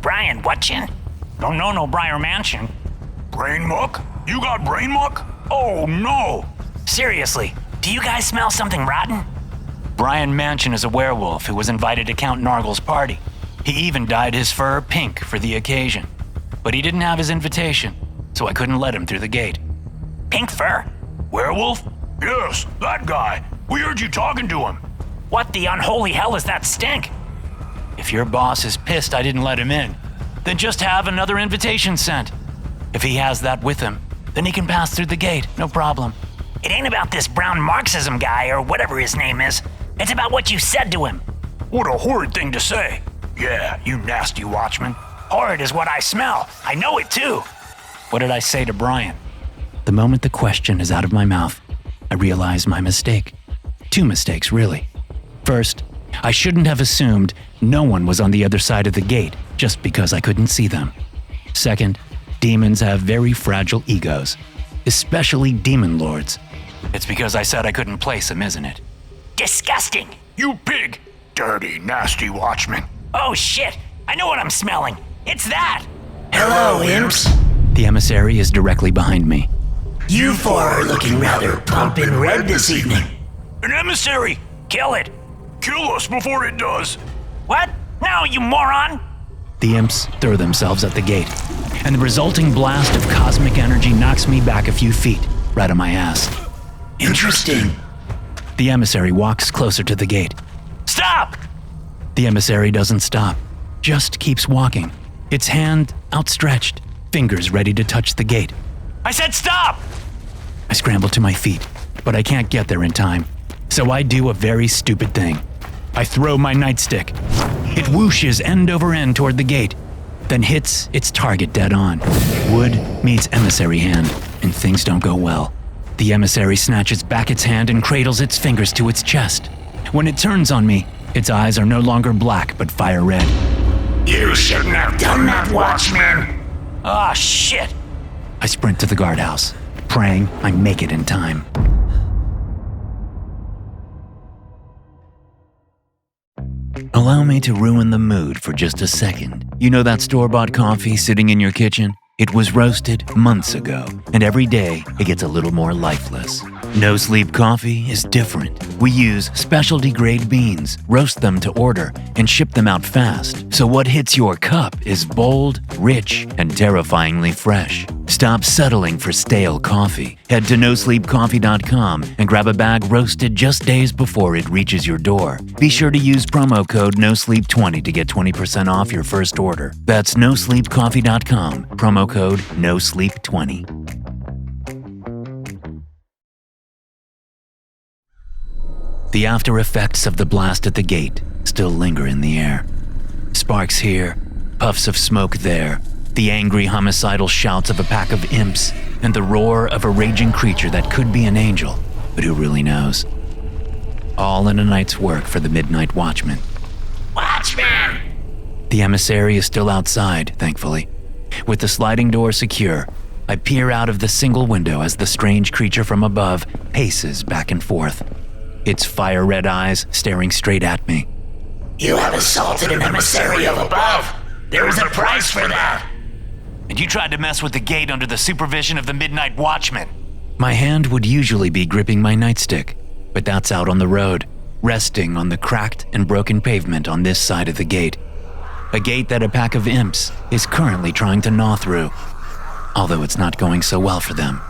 Brian Watchman? Don't know no Brian Mansion.
Brain muck? You got brain muck? Oh, no.
Seriously, do you guys smell something rotten?
Brian Mansion is a werewolf who was invited to Count Nargle's party. He even dyed his fur pink for the occasion. But he didn't have his invitation, so I couldn't let him through the gate.
Pink fur?
Werewolf? Yes, that guy. We heard you talking to him.
What the unholy hell is that stink?
If your boss is pissed I didn't let him in, then just have another invitation sent. If he has that with him, then he can pass through the gate, no problem.
It ain't about this brown Marxism guy or whatever his name is. It's about what you said to him.
What a horrid thing to say. Yeah, you nasty watchman.
Horrid is what I smell. I know it too.
What did I say to Brian? The moment the question is out of my mouth, I realize my mistake. Two mistakes, really. First, I shouldn't have assumed no one was on the other side of the gate just because I couldn't see them. Second, demons have very fragile egos, especially demon lords. It's because I said I couldn't place them, isn't it?
Disgusting.
You pig. Dirty, nasty watchman.
Oh shit, I know what I'm smelling. It's that.
Hello, imps.
The emissary is directly behind me.
You four are looking rather plump and red this evening.
An emissary.
Kill it.
Kill us before it does.
What? No, you moron.
The imps throw themselves at the gate, and the resulting blast of cosmic energy knocks me back a few feet, right on my ass.
Interesting.
The emissary walks closer to the gate.
Stop!
The emissary doesn't stop, just keeps walking, its hand outstretched, fingers ready to touch the gate.
I said stop!
I scramble to my feet, but I can't get there in time, so I do a very stupid thing. I throw my nightstick. It whooshes end over end toward the gate, then hits its target dead on. Wood meets emissary hand, and things don't go well. The emissary snatches back its hand and cradles its fingers to its chest. When it turns on me, its eyes are no longer black but fire red.
You shouldn't have done that, Watchman.
Oh shit!
I sprint to the guardhouse, praying I make it in time. Allow me to ruin the mood for just a second. You know that store-bought coffee sitting in your kitchen? It was roasted months ago, and every day it gets a little more lifeless. NoSleep coffee is different. We use specialty-grade beans, roast them to order, and ship them out fast. So what hits your cup is bold, rich, and terrifyingly fresh. Stop settling for stale coffee. Head to NoSleepCoffee.com and grab a bag roasted just days before it reaches your door. Be sure to use promo code NoSleep20 to get 20% off your first order. That's NoSleepCoffee.com, promo code NoSleep20. The after effects of the blast at the gate still linger in the air. Sparks here, puffs of smoke there, the angry homicidal shouts of a pack of imps, and the roar of a raging creature that could be an angel, but who really knows? All in a night's work for the Midnight Watchman.
Watchman!
The emissary is still outside, thankfully. With the sliding door secure, I peer out of the single window as the strange creature from above paces back and forth, its fire-red eyes staring straight at me.
You have assaulted an emissary of above. There is a price for that.
And you tried to mess with the gate under the supervision of the Midnight Watchman. My hand would usually be gripping my nightstick, but that's out on the road, resting on the cracked and broken pavement on this side of the gate. A gate that a pack of imps is currently trying to gnaw through, although it's not going so well for them.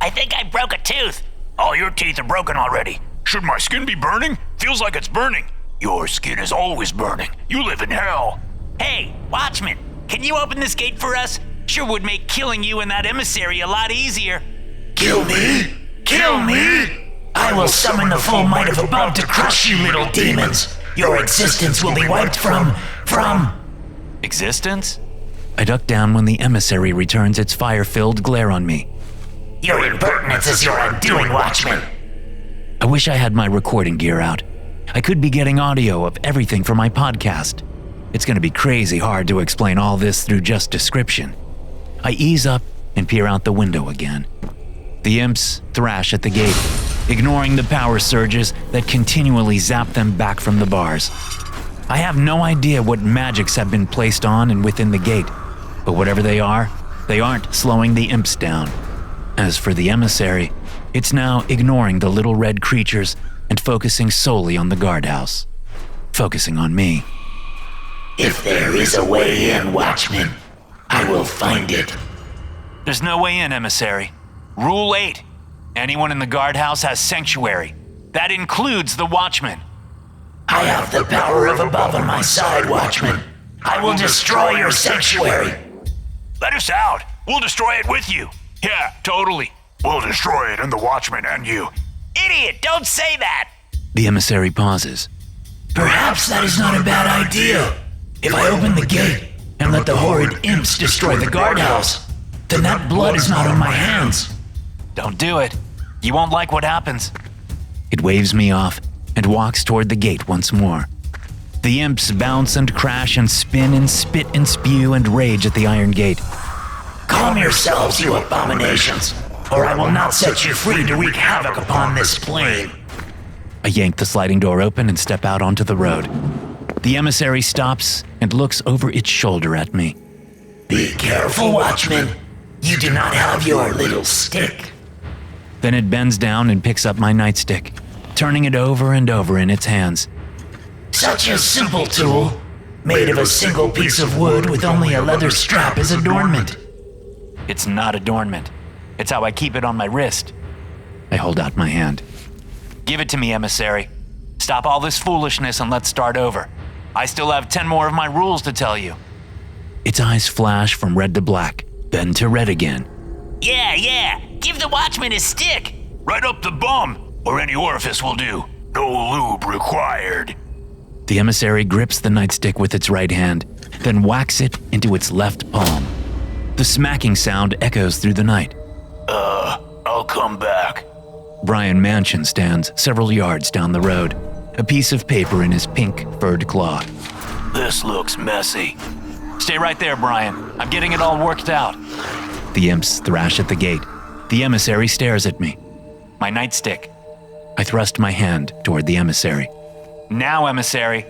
I think I broke a tooth.
All your teeth are broken already. Should my skin be burning? Feels like it's burning. Your skin is always burning. You live in hell.
Hey, Watchman, can you open this gate for us? Sure would make killing you and that emissary a lot easier.
Kill me? Kill me? I will summon the full might of above to crush you, little demons. Your existence will be wiped from...
Existence? I duck down when the emissary returns its fire-filled glare on me.
Your impertinence is your undoing, Watchman.
I wish I had my recording gear out. I could be getting audio of everything for my podcast. It's going to be crazy hard to explain all this through just description. I ease up and peer out the window again. The imps thrash at the gate, ignoring the power surges that continually zap them back from the bars. I have no idea what magics have been placed on and within the gate, but whatever they are, they aren't slowing the imps down. As for the emissary, it's now ignoring the little red creatures and focusing solely on the guardhouse. Focusing on me.
If there is a way in, Watchman, I will find it.
There's no way in, emissary. Rule 8. Anyone in the guardhouse has sanctuary. That includes the Watchman.
I have the power of above on my side, Watchman. I will destroy your sanctuary.
Let us out. We'll destroy it with you.
Yeah, totally.
We'll destroy it and the Watchman and you.
Idiot, don't say that!
The emissary pauses.
Perhaps that is not a bad idea. If I open the gate and let the horrid imps destroy the guardhouse, then that blood is not on my hands.
Don't do it. You won't like what happens.
It waves me off and walks toward the gate once more. The imps bounce and crash and spin and spit and spew and rage at the iron gate.
Calm yourselves, you abominations, or I will not set you free to wreak havoc upon this plane.
I yank the sliding door open and step out onto the road. The emissary stops and looks over its shoulder at me.
Be careful, Watchman. You do not have your little stick.
Then it bends down and picks up my nightstick, turning it over and over in its hands.
Such a simple tool, made of a single piece of wood with only a leather strap as adornment.
It's not adornment. It's how I keep it on my wrist.
I hold out my hand.
Give it to me, emissary. Stop all this foolishness and let's start over. I still have 10 more of my rules to tell you.
Its eyes flash from red to black, then to red again.
Yeah. Give the Watchman his stick.
Right up the bum, or any orifice will do. No lube required.
The emissary grips the nightstick with its right hand, then whacks it into its left palm. The smacking sound echoes through the night.
I'll come back.
Brian Mansion stands several yards down the road, a piece of paper in his pink furred claw.
This looks messy. Stay right there, Brian. I'm getting it all worked out.
The imps thrash at the gate. The emissary stares at me.
My nightstick.
I thrust my hand toward the emissary.
Now, emissary.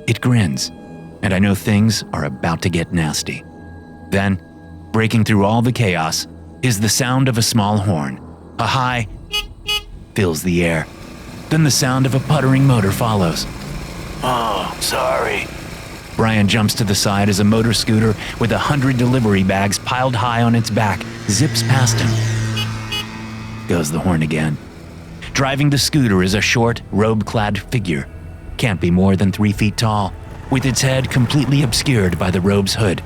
It grins, and I know things are about to get nasty. Then, breaking through all the chaos, is the sound of a small horn. A high fills the air. Then the sound of a puttering motor follows.
Oh, sorry.
Brian jumps to the side as a motor scooter with 100 delivery bags piled high on its back zips past him. Goes the horn again. Driving the scooter is a short, robe-clad figure. Can't be more than 3 feet tall, with its head completely obscured by the robe's hood.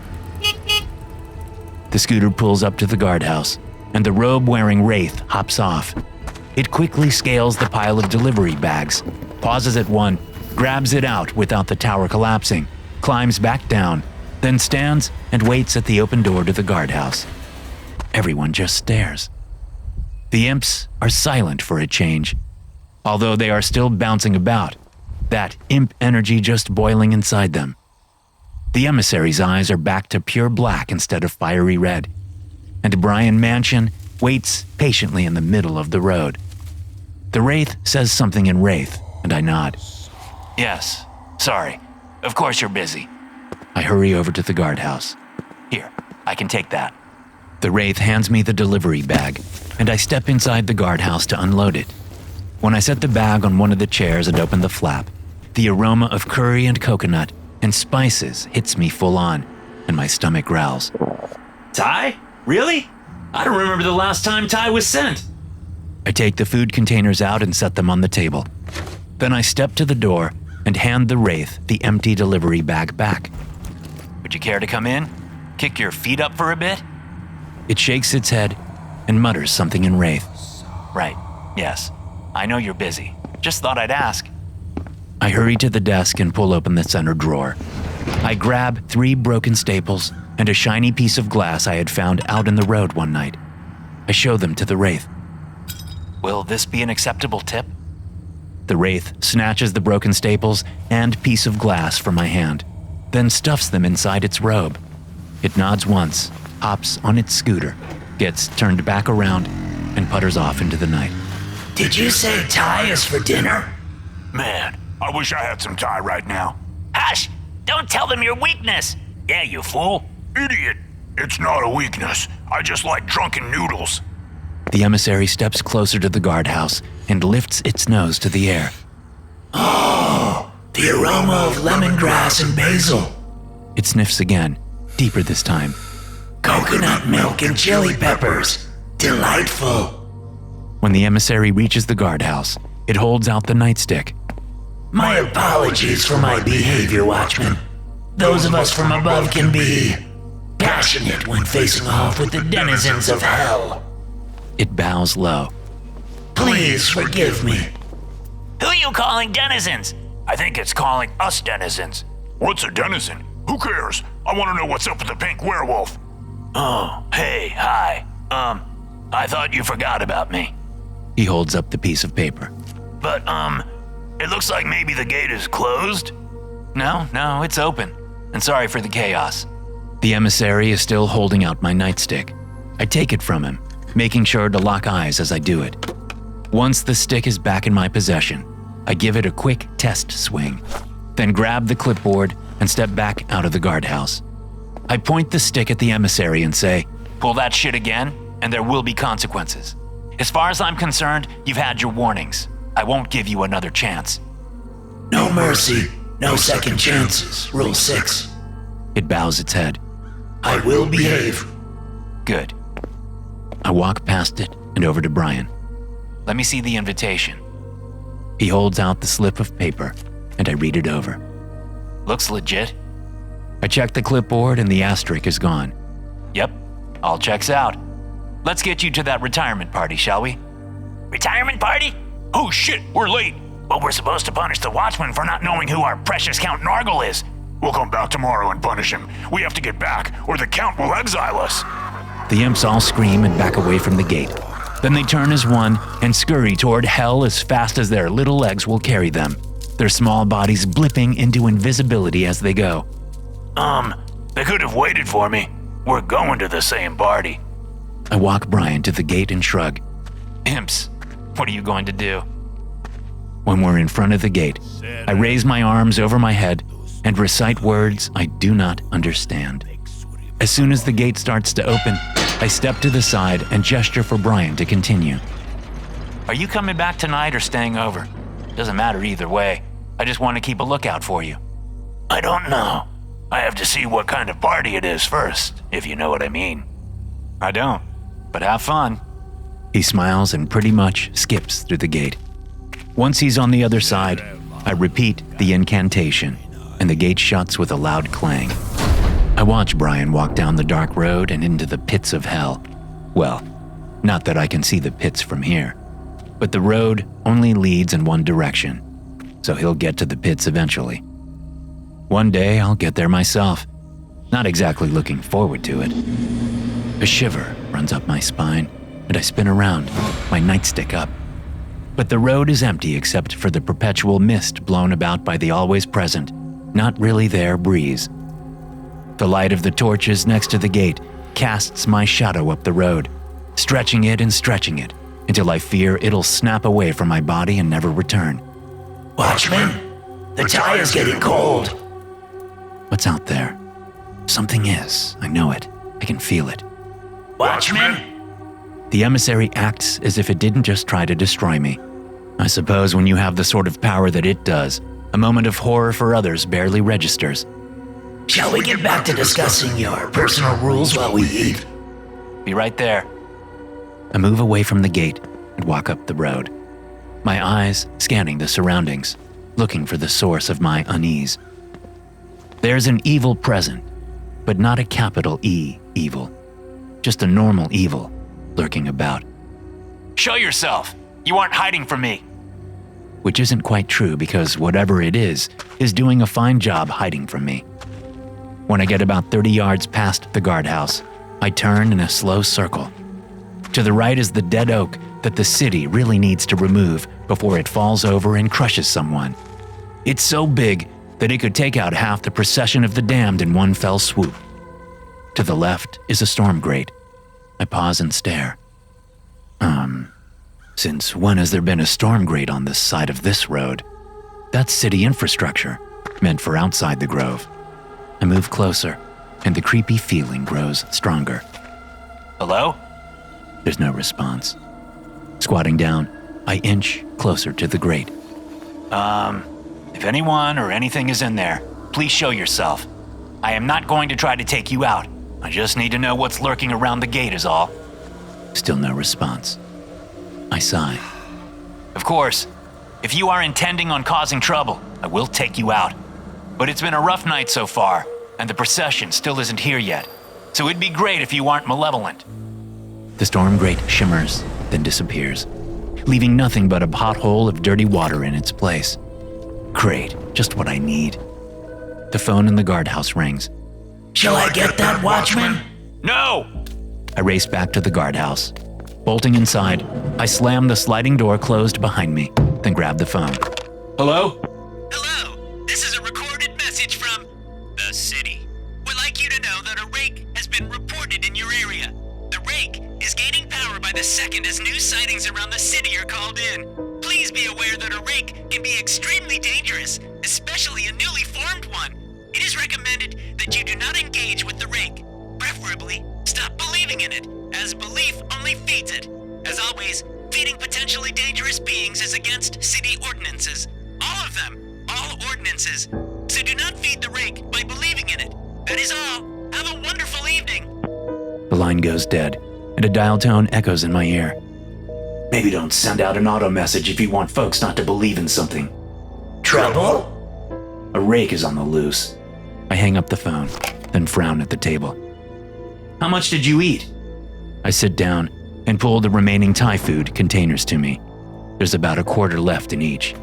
The scooter pulls up to the guardhouse, and the robe-wearing wraith hops off. It quickly scales the pile of delivery bags, pauses at one, grabs it out without the tower collapsing, climbs back down, then stands and waits at the open door to the guardhouse. Everyone just stares. The imps are silent for a change, although they are still bouncing about, that imp energy just boiling inside them. The emissary's eyes are back to pure black instead of fiery red, and Brian Mansion waits patiently in the middle of the road. The wraith says something in wraith, and I nod.
Yes, sorry. Of course you're busy.
I hurry over to the guardhouse.
Here, I can take that.
The wraith hands me the delivery bag, and I step inside the guardhouse to unload it. When I set the bag on one of the chairs and open the flap, the aroma of curry and coconut and spices hits me full on, and my stomach growls.
Ty? Really? I don't remember the last time Ty was sent.
I take the food containers out and set them on the table. Then I step to the door and hand the wraith the empty delivery bag back.
Would you care to come in?
Kick your feet up for a bit? It shakes its head and mutters something in Wraith. Right, yes. I know you're busy. Just thought I'd ask. I hurry to the desk and pull open the center drawer. I grab 3 broken staples and a shiny piece of glass I had found out in the road one night. I show them to the Wraith. Will this be an acceptable tip? The Wraith snatches the broken staples and piece of glass from my hand, then stuffs them inside its robe. It nods once, hops on its scooter, gets turned back around, and putters off into the night.
Did you say Thai is for dinner?
Man, I wish I had some Thai right now.
Hush! Don't tell them your weakness! Yeah, you fool!
Idiot! It's not a weakness. I just like drunken noodles.
The emissary steps closer to the guardhouse and lifts its nose to the air.
Oh, the aroma of lemongrass and basil.
It sniffs again, deeper this time.
Coconut milk and chili peppers. Delightful.
When the emissary reaches the guardhouse, it holds out the nightstick.
My apologies for my behavior, Watchman. Those of us from above can be passionate when facing off with the denizens of hell.
It bows low.
Please forgive me.
Who are you calling denizens?
I think it's calling us denizens. What's a denizen? Who cares? I want to know what's up with the pink werewolf.
Oh, hey, hi. I thought you forgot about me.
He holds up the piece of paper.
But, it looks like maybe the gate is closed?
No, it's open. And sorry for the chaos. The emissary is still holding out my nightstick. I take it from him, making sure to lock eyes as I do it. Once the stick is back in my possession, I give it a quick test swing, then grab the clipboard and step back out of the guardhouse. I point the stick at the emissary and say, "Pull that shit again, and there will be consequences. As far as I'm concerned, you've had your warnings. I won't give you another chance."
No mercy, no second chances. Rule 6.
It bows its head.
I will behave.
Good. I walk past it and over to Brian. Let me see the invitation. He holds out the slip of paper, and I read it over. Looks legit. I check the clipboard and the asterisk is gone. Yep, all checks out. Let's get you to that retirement party, shall we?
Retirement party?
Oh shit, we're late.
But we're supposed to punish the Watchman for not knowing who our precious Count Nargle is.
We'll come back tomorrow and punish him. We have to get back, or the Count will exile us.
The imps all scream and back away from the gate. Then they turn as one and scurry toward hell as fast as their little legs will carry them, their small bodies blipping into invisibility as they go.
They could have waited for me. We're going to the same party.
I walk Brian to the gate and shrug. Imps, what are you going to do? When we're in front of the gate, I raise my arms over my head and recite words I do not understand. As soon as the gate starts to open, I step to the side and gesture for Brian to continue. Are you coming back tonight or staying over? Doesn't matter either way. I just want to keep a lookout for you.
I don't know. I have to see what kind of party it is first, if you know what I mean.
I don't, but have fun. He smiles and pretty much skips through the gate. Once he's on the other side, I repeat the incantation, and the gate shuts with a loud clang. I watch Brian walk down the dark road and into the pits of hell. Well, not that I can see the pits from here, but the road only leads in one direction, so he'll get to the pits eventually. One day I'll get there myself, not exactly looking forward to it. A shiver runs up my spine, and I spin around, my nightstick up. But the road is empty except for the perpetual mist blown about by the always present, not really there breeze. The light of the torches next to the gate casts my shadow up the road, stretching it and stretching it, until I fear it'll snap away from my body and never return.
Watchman, the tie is getting cold.
What's out there? Something is. I know it. I can feel it.
Watchman?
The emissary acts as if it didn't just try to destroy me. I suppose when you have the sort of power that it does, a moment of horror for others barely registers.
Shall we get back to discussing your personal rules while we eat?
Be right there. I move away from the gate and walk up the road, my eyes scanning the surroundings, looking for the source of my unease. There's an evil present, but not a capital E evil. Just a normal evil lurking about.
Show yourself. You aren't hiding from me.
Which isn't quite true because whatever it is doing a fine job hiding from me. When I get about 30 yards past the guardhouse, I turn in a slow circle. To the right is the dead oak that the city really needs to remove before it falls over and crushes someone. It's so big that it could take out half the procession of the damned in one fell swoop. To the left is a storm grate. I pause and stare. Since when has there been a storm grate on this side of this road? That's city infrastructure, meant for outside the grove. I move closer, and the creepy feeling grows stronger.
Hello?
There's no response. Squatting down, I inch closer to the grate.
If anyone or anything is in there, please show yourself. I am not going to try to take you out. I just need to know what's lurking around the gate is all.
Still no response. I sigh.
Of course, if you are intending on causing trouble, I will take you out. But it's been a rough night so far, and the procession still isn't here yet. So it'd be great if you aren't malevolent.
The storm grate shimmers, then disappears, leaving nothing but a pothole of dirty water in its place. Great, just what I need. The phone in the guardhouse rings.
Shall I get that, Watchman?
No!
I race back to the guardhouse. Bolting inside, I slam the sliding door closed behind me, then grab the phone.
Hello?
Hello, this is a recorded message from the city. We'd like you to know that a rake has been reported in your area. The rake is gaining power by the second as new sightings around the city are called in. Please be aware that a rake can be extremely dangerous, especially a newly formed one. It is recommended that you do not engage with the rake. Preferably, stop believing in it, as belief only feeds it. As always, feeding potentially dangerous beings is against city ordinances. All of them. All ordinances. So do not feed the rake by believing in it. That is all. Have a wonderful evening.
The line goes dead, and a dial tone echoes in my ear.
Maybe don't send out an auto message if you want folks not to believe in something.
Trouble?
A rake is on the loose.
I hang up the phone, then frown at the table.
How much did you eat?
I sit down and pull the remaining Thai food containers to me. There's about a quarter left in each.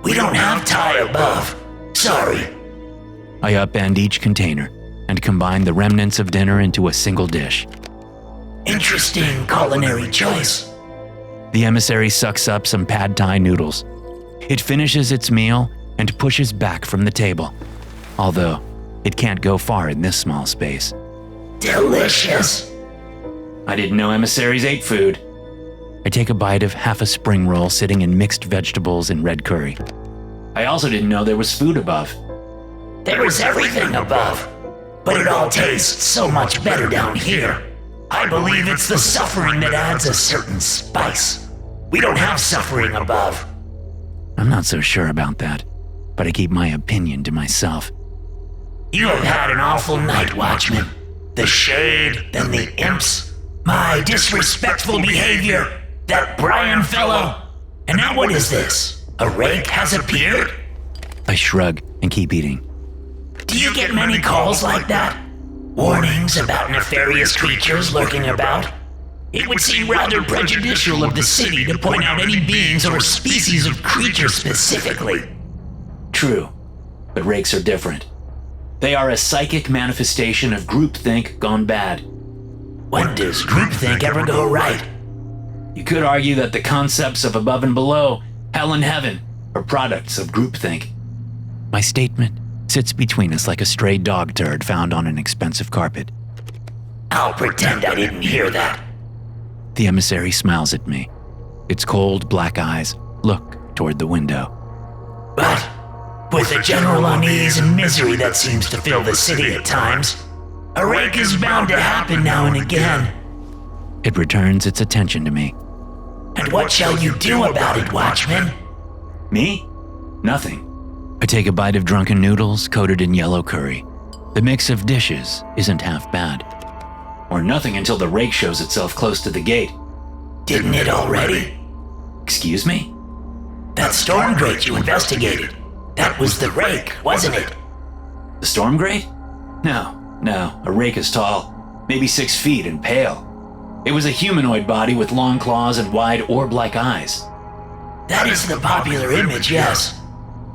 We don't have Thai above. Sorry.
I upend each container and combine the remnants of dinner into a single dish.
Interesting culinary choice.
The emissary sucks up some pad Thai noodles. It finishes its meal and pushes back from the table, although it can't go far in this small space.
Delicious.
I didn't know emissaries ate food.
I take a bite of half a spring roll sitting in mixed vegetables and red curry.
I also didn't know there was food above.
There is everything above, but it all tastes so much better down here. I believe it's the suffering that adds a certain spice. We don't have suffering above.
I'm not so sure about that, but I keep my opinion to myself.
You have had an awful night, Watchman. The shade, then the imps, my disrespectful behavior, that Brian fellow. And now what is this? A rake has appeared?
I shrug and keep eating.
Do you get many calls like that? Warnings about nefarious creatures lurking about? It would seem rather prejudicial of the city to point out any beings or species of creature specifically.
True, but rakes are different. They are a psychic manifestation of groupthink gone bad.
When does groupthink ever go right?
You could argue that the concepts of above and below, hell and heaven, are products of groupthink.
My statement sits between us like a stray dog turd found on an expensive carpet.
I'll pretend I didn't hear that.
The emissary smiles at me. Its cold black eyes look toward the window.
But with the general unease and misery that seems to fill the city at times, a rake is bound to happen now and again.
It returns its attention to me.
And what shall you do about it, Watchman?
Me? Nothing.
I take a bite of drunken noodles coated in yellow curry. The mix of dishes isn't half bad.
Or nothing until the rake shows itself close to the gate.
Didn't it already?
Excuse me?
That storm grate you investigated. That was the rake, wasn't it?
The storm grate? No,
No, a rake is tall, maybe 6 feet and pale. It was a humanoid body with long claws and wide orb-like eyes.
That is the popular image, yes.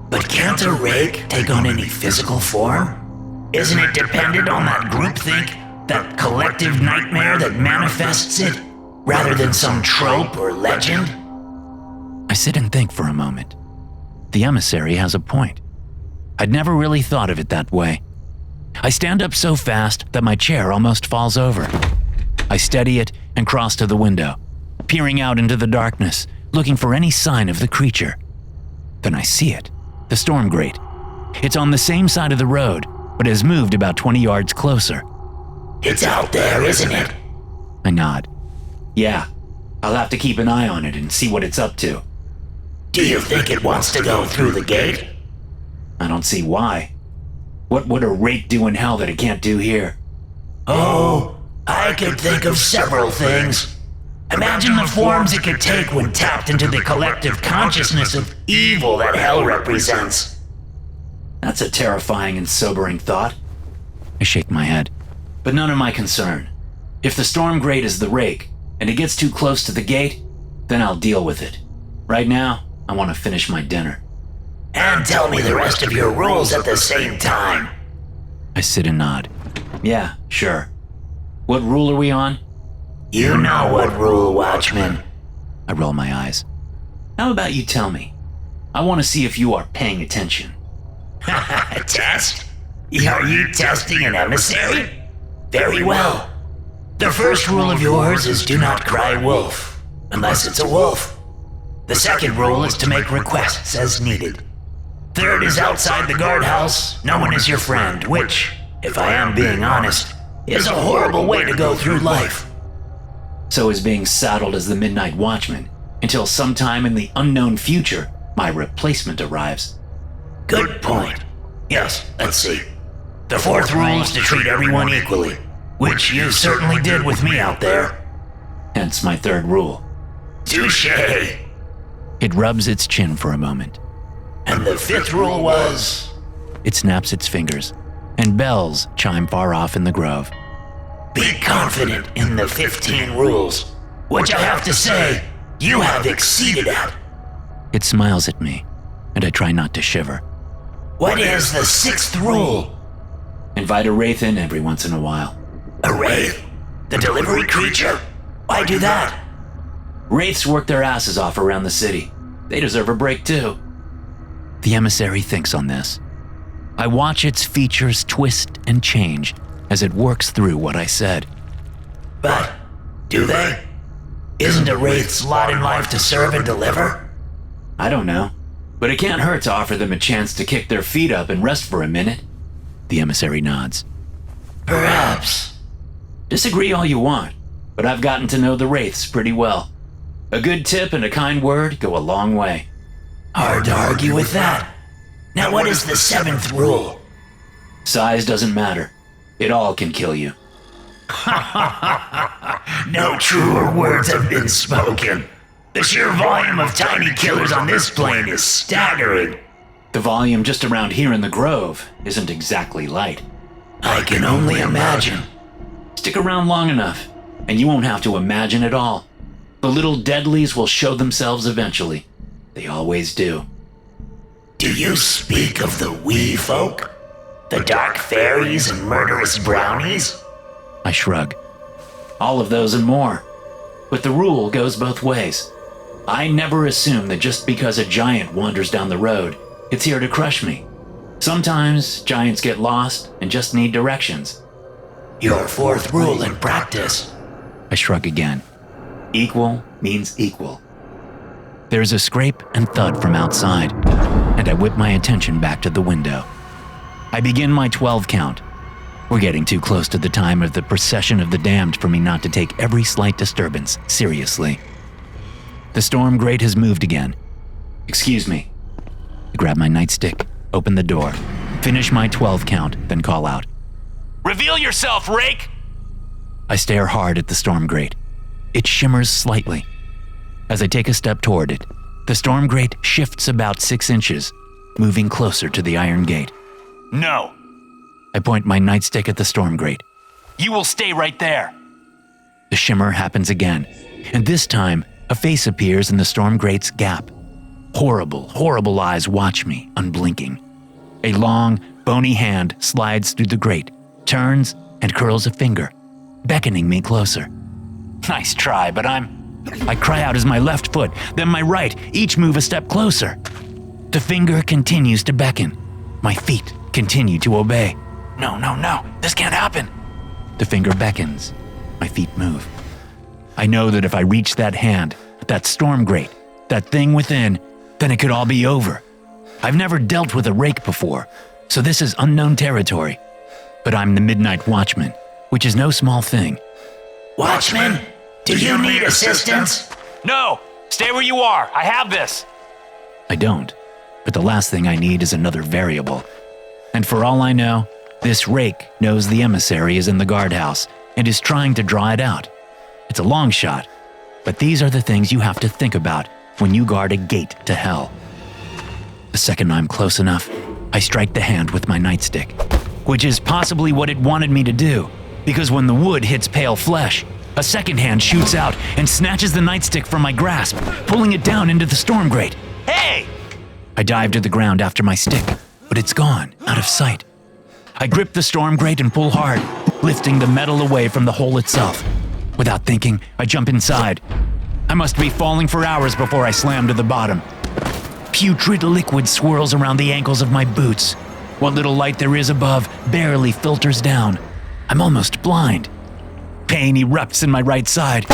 But can't a rake take on any physical form? Isn't it dependent on that groupthink, that collective nightmare that manifests it, rather than some trope or legend?
I sit and think for a moment. The emissary has a point. I'd never really thought of it that way. I stand up so fast that my chair almost falls over. I steady it and cross to the window, peering out into the darkness, looking for any sign of the creature. Then I see it, the storm grate. It's on the same side of the road, but has moved about 20 yards closer.
It's out there, isn't it?
I nod. Yeah, I'll have to keep an eye on it and see what it's up to.
Do you think it wants to go through the gate?
I don't see why. What would a rake do in hell that it can't do here?
Oh, I could think of several things. Imagine the forms it could take when tapped into the collective consciousness of evil that hell represents.
That's a terrifying and sobering thought. I shake my head, but none of my concern. If the storm grate is the rake, and it gets too close to the gate, then I'll deal with it. Right now, I want to finish my dinner.
And tell me the rest of your rules at the same time.
I sit and nod. Yeah, sure. What rule are we on?
You know what rule, Watchman.
I roll my eyes. How about you tell me? I want to see if you are paying attention.
Test? Are you testing an emissary? Very well. The first rule of yours is do not cry wolf, unless it's a wolf. The second rule is to make requests as needed. Third is outside the guardhouse, no one is your friend, which, if I am being honest, is a horrible way to go through life.
So is being saddled as the Midnight Watchman, until sometime in the unknown future, my replacement arrives.
Good point. Yes, let's see. The fourth rule is to treat everyone equally, which you certainly did with me out there.
Hence my third rule.
Touché.
It rubs its chin for a moment.
And the fifth rule was?
It snaps its fingers, and bells chime far off in the grove.
Be confident in the 15 rules, which I have to say, you have exceeded at.
It smiles at me, and I try not to shiver.
What is the sixth rule?
Invite a wraith in every once in a while.
A wraith? The delivery creature? Why do that?
Wraiths work their asses off around the city. They deserve a break too. The emissary thinks on this. I watch its features twist and change as it works through what I said.
But, do they? Isn't a wraith's lot in life to serve and deliver?
I don't know, but it can't hurt to offer them a chance to kick their feet up and rest for a minute. The emissary nods.
Perhaps.
Disagree all you want, but I've gotten to know the wraiths pretty well. A good tip and a kind word go a long way.
Hard to argue with that. Now what is the seventh rule?
Size doesn't matter. It all can kill you.
No truer words have been spoken. The sheer volume of tiny killers on this plane is staggering.
The volume just around here in the grove isn't exactly light.
I can only imagine.
Stick around long enough, and you won't have to imagine at all. The little deadlies will show themselves eventually. They always do.
Do you speak of the wee folk? The dark fairies and murderous brownies?
I shrug. All of those and more. But the rule goes both ways. I never assume that just because a giant wanders down the road, it's here to crush me. Sometimes giants get lost and just need directions.
Your fourth rule in practice.
I shrug again. Equal means equal. There's a scrape and thud from outside, and I whip my attention back to the window. I begin my 12 count. We're getting too close to the time of the procession of the damned for me not to take every slight disturbance seriously. The storm grate has moved again. Excuse me. I grab my nightstick, open the door, finish my 12 count, then call out.
Reveal yourself, rake!
I stare hard at the storm grate. It shimmers slightly. As I take a step toward it, the storm grate shifts about 6 inches, moving closer to the iron gate.
No.
I point my nightstick at the storm grate.
You will stay right there.
The shimmer happens again, and this time a face appears in the storm grate's gap. Horrible, horrible eyes watch me, unblinking. A long, bony hand slides through the grate, turns, and curls a finger, beckoning me closer.
Nice try, but
I cry out as my left foot, then my right, each move a step closer. The finger continues to beckon. My feet continue to obey.
No, this can't happen.
The finger beckons. My feet move. I know that if I reach that hand, that storm grate, that thing within, then it could all be over. I've never dealt with a rake before, so this is unknown territory. But I'm the Midnight Watchman, which is no small thing.
Watchman, do you need assistance?
No, stay where you are. I have this.
I don't, but the last thing I need is another variable. And for all I know, this rake knows the emissary is in the guardhouse and is trying to draw it out. It's a long shot, but these are the things you have to think about when you guard a gate to hell. The second I'm close enough, I strike the hand with my nightstick, which is possibly what it wanted me to do, because when the wood hits pale flesh, a second hand shoots out and snatches the nightstick from my grasp, pulling it down into the storm grate.
Hey!
I dive to the ground after my stick, but it's gone, out of sight. I grip the storm grate and pull hard, lifting the metal away from the hole itself. Without thinking, I jump inside. I must be falling for hours before I slam to the bottom. Putrid liquid swirls around the ankles of my boots. What little light there is above barely filters down. I'm almost blind. Pain erupts in my right side.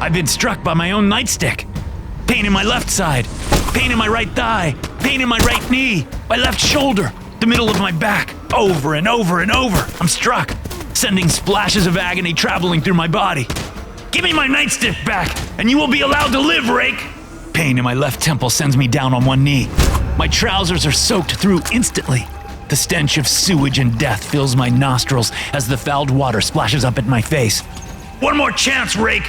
I've been struck by my own nightstick. Pain in my left side. Pain in my right thigh. Pain in my right knee. My left shoulder. The middle of my back. Over and over and over. I'm struck, sending splashes of agony traveling through my body. Give me my nightstick back, and you will be allowed to live, rake! Pain in my left temple sends me down on one knee. My trousers are soaked through instantly. The stench of sewage and death fills my nostrils as the fouled water splashes up at my face. One more chance, rake!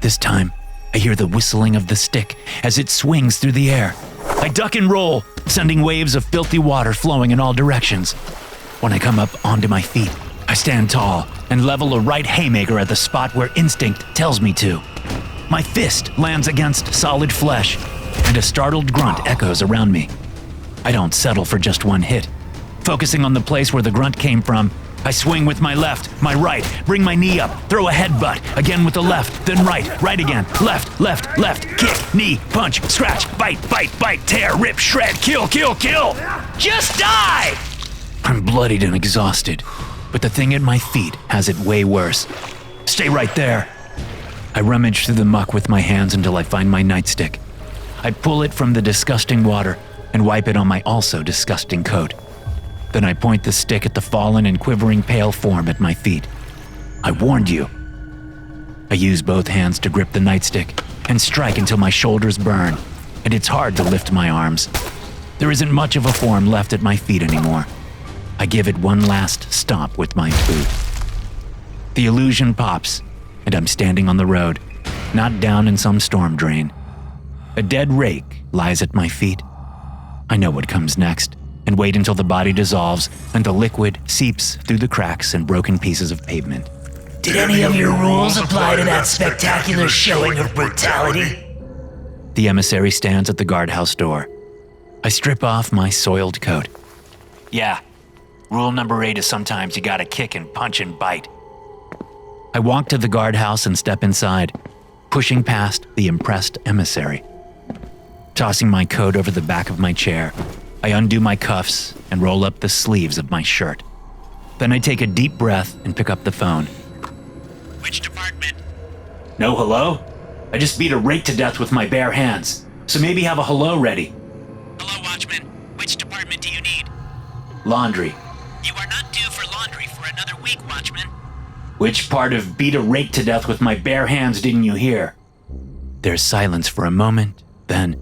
This time, I hear the whistling of the stick as it swings through the air. I duck and roll, sending waves of filthy water flowing in all directions. When I come up onto my feet, I stand tall and level a right haymaker at the spot where instinct tells me to. My fist lands against solid flesh, and a startled grunt echoes around me. I don't settle for just one hit. Focusing on the place where the grunt came from, I swing with my left, my right, bring my knee up, throw a headbutt, again with the left, then right again, left, kick, knee, punch, scratch, bite, tear, rip, shred, kill. Just die! I'm bloodied and exhausted, but the thing at my feet has it way worse. Stay right there. I rummage through the muck with my hands until I find my nightstick. I pull it from the disgusting water and wipe it on my also disgusting coat. Then I point the stick at the fallen and quivering pale form at my feet. I warned you. I use both hands to grip the nightstick and strike until my shoulders burn, and it's hard to lift my arms. There isn't much of a form left at my feet anymore. I give it one last stomp with my boot. The illusion pops, and I'm standing on the road, not down in some storm drain. A dead rake lies at my feet. I know what comes next, and wait until the body dissolves and the liquid seeps through the cracks and broken pieces of pavement.
Did any of your rules apply to that spectacular showing of brutality?
The emissary stands at the guardhouse door. I strip off my soiled coat.
Yeah, rule number 8 is sometimes you gotta kick and punch and bite.
I walk to the guardhouse and step inside, pushing past the impressed emissary. Tossing my coat over the back of my chair, I undo my cuffs and roll up the sleeves of my shirt. Then I take a deep breath and pick up the phone.
Which department?
No hello? I just beat a rake to death with my bare hands, so maybe have a hello ready.
Hello, Watchman. Which department do you need?
Laundry.
You are not due for laundry for another week, Watchman.
Which part of beat a rake to death with my bare hands didn't you hear? There's silence for a moment, then...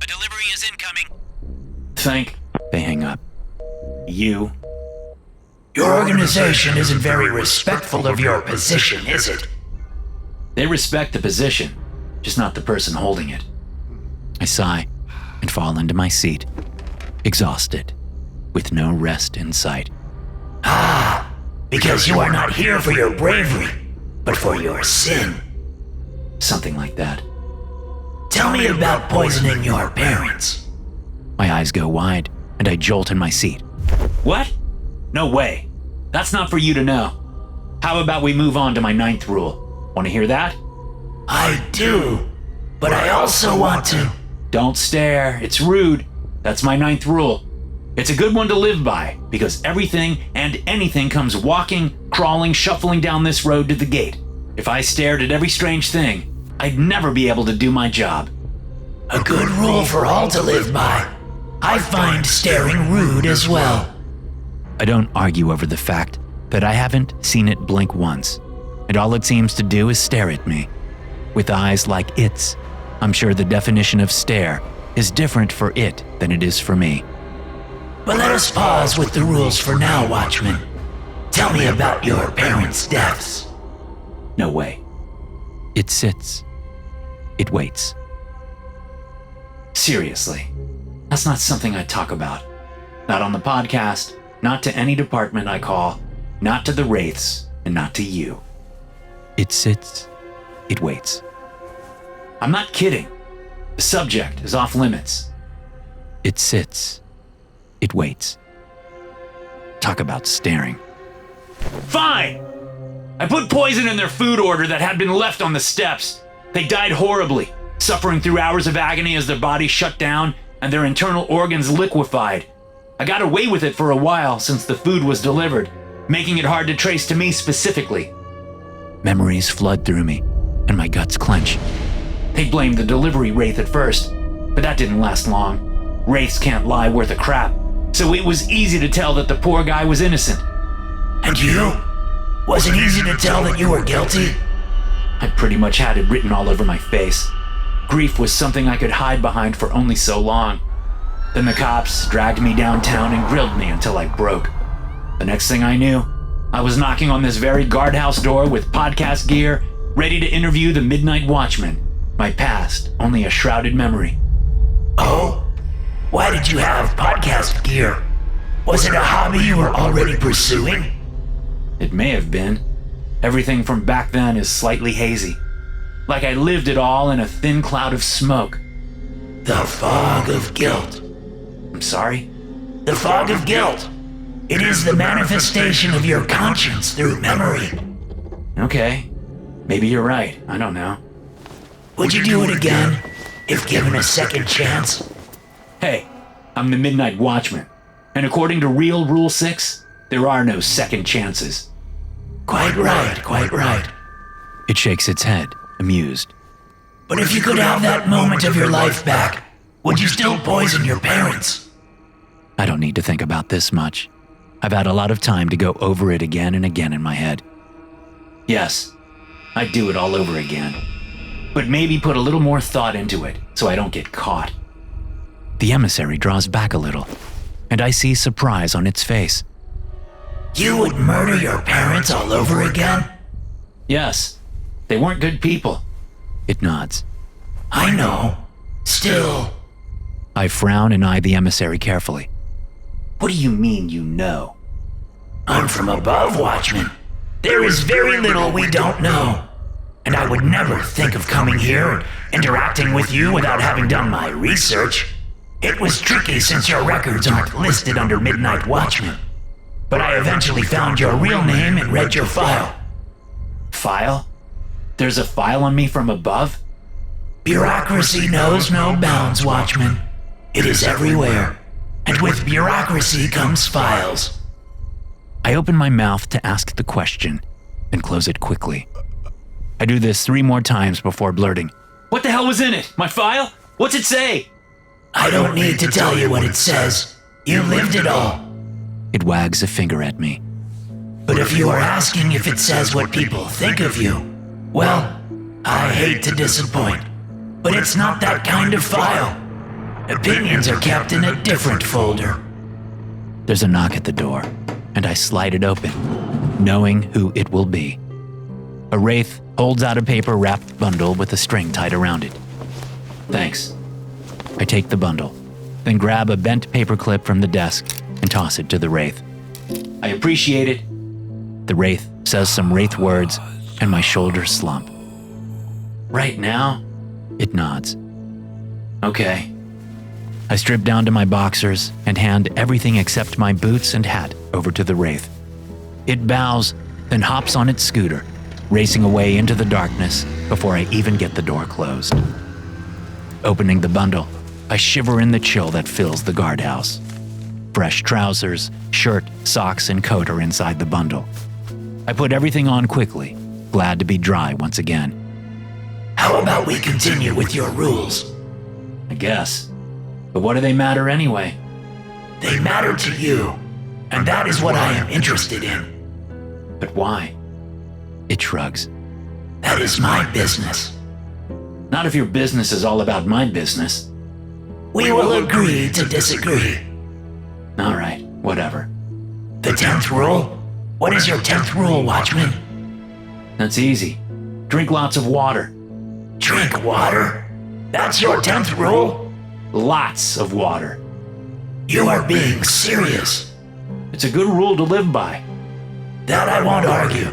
A delivery is incoming.
They hang up. You?
Your organization isn't very respectful of your position, is it?
They respect the position, just not the person holding it. I sigh and fall into my seat, exhausted, with no rest in sight.
because you are not here for your bravery, but for your sin.
Something like that.
Tell me about poisoning your parents.
My eyes go wide, and I jolt in my seat.
What? No way. That's not for you to know. How about we move on to my 9th rule? Want to hear that?
I do, but I also want to.
Don't stare. It's rude. That's my 9th rule. It's a good one to live by, because everything and anything comes walking, crawling, shuffling down this road to the gate. If I stared at every strange thing, I'd never be able to do my job.
A good rule for all to live by. I find staring rude as well.
I don't argue over the fact that I haven't seen it blink once, and all it seems to do is stare at me. With eyes like its, I'm sure the definition of stare is different for it than it is for me.
But let us pause with the rules for now, Watchman. Tell me about your parents' deaths.
No way. It sits. It waits.
Seriously, that's not something I talk about. Not on the podcast, not to any department I call, not to the Wraiths, and not to you.
It sits. It waits.
I'm not kidding. The subject is off limits.
It sits. It waits. Talk about staring.
Fine! I put poison in their food order that had been left on the steps. They died horribly, suffering through hours of agony as their bodies shut down and their internal organs liquefied. I got away with it for a while since the food was delivered, making it hard to trace to me specifically.
Memories flood through me, and my guts clench.
They blamed the delivery wraith at first, but that didn't last long. Wraiths can't lie worth a crap, so it was easy to tell that the poor guy was innocent.
And you? Was it easy to tell that you were guilty?
I pretty much had it written all over my face. Grief was something I could hide behind for only so long. Then the cops dragged me downtown and grilled me until I broke. The next thing I knew, I was knocking on this very guardhouse door with podcast gear, ready to interview the Midnight Watchman. My past, only a shrouded memory.
Oh? Why did you have podcast gear? Was it a hobby you were already pursuing?
It may have been. Everything from back then is slightly hazy. Like I lived it all in a thin cloud of smoke.
The fog of guilt.
I'm sorry?
The fog of guilt. It is the manifestation of your conscience through memory.
Okay. Maybe you're right. I don't know.
Would you do it again, if given a second chance?
Hey, I'm the Midnight Watchman. And according to Real Rule 6, there are no second chances.
Quite right, quite right.
It shakes its head, amused.
But if you could have that moment of your life back, would you still poison your parents?
I don't need to think about this much. I've had a lot of time to go over it again and again in my head.
Yes, I'd do it all over again. But maybe put a little more thought into it so I don't get caught.
The emissary draws back a little, and I see surprise on its face.
You would murder your parents all over again?
Yes, they weren't good people.
It nods.
I know. Still.
I frown and eye the emissary carefully.
What do you mean you know?
I'm from above, Watchman. There is very little we don't know. And I would never think of coming here and interacting with you without having done my research. It was tricky since your records aren't listed under Midnight Watchman. But I eventually found your real name and read your file.
File? There's a file on me from above?
Bureaucracy knows no bounds, Watchman. It is everywhere. And with bureaucracy comes files.
I open my mouth to ask the question, and close it quickly. I do this 3 more times before blurting.
What the hell was in it? My file? What's it say?
I don't need to tell you what it says. You lived it all.
It wags a finger at me.
But if you are asking if it says what people think of you, well, I hate to disappoint, but it's not that kind of file. Opinions are kept in a different folder.
There's a knock at the door, and I slide it open, knowing who it will be. A wraith holds out a paper-wrapped bundle with a string tied around it.
Thanks.
I take the bundle, then grab a bent paperclip from the desk and toss it to the wraith.
I appreciate it.
The wraith says some wraith words, and my shoulders slump. Right now? It nods. Okay. I strip down to my boxers and hand everything except my boots and hat over to the wraith. It bows, then hops on its scooter, racing away into the darkness before I even get the door closed. Opening the bundle, I shiver in the chill that fills the guardhouse. Fresh trousers, shirt, socks, and coat are inside the bundle. I put everything on quickly, glad to be dry once again.
How about we continue with your rules?
I guess. But what do they matter anyway?
They matter to you, and that is what I am interested in.
But why? It shrugs.
That is my business.
Not if your business is all about my business.
We will agree to disagree.
All right, whatever.
The 10th rule? What is your 10th rule, Watchman?
That's easy. Drink lots of water.
Drink water? That's your 10th rule?
Lots of water.
You are being serious.
It's a good rule to live by.
That I won't argue.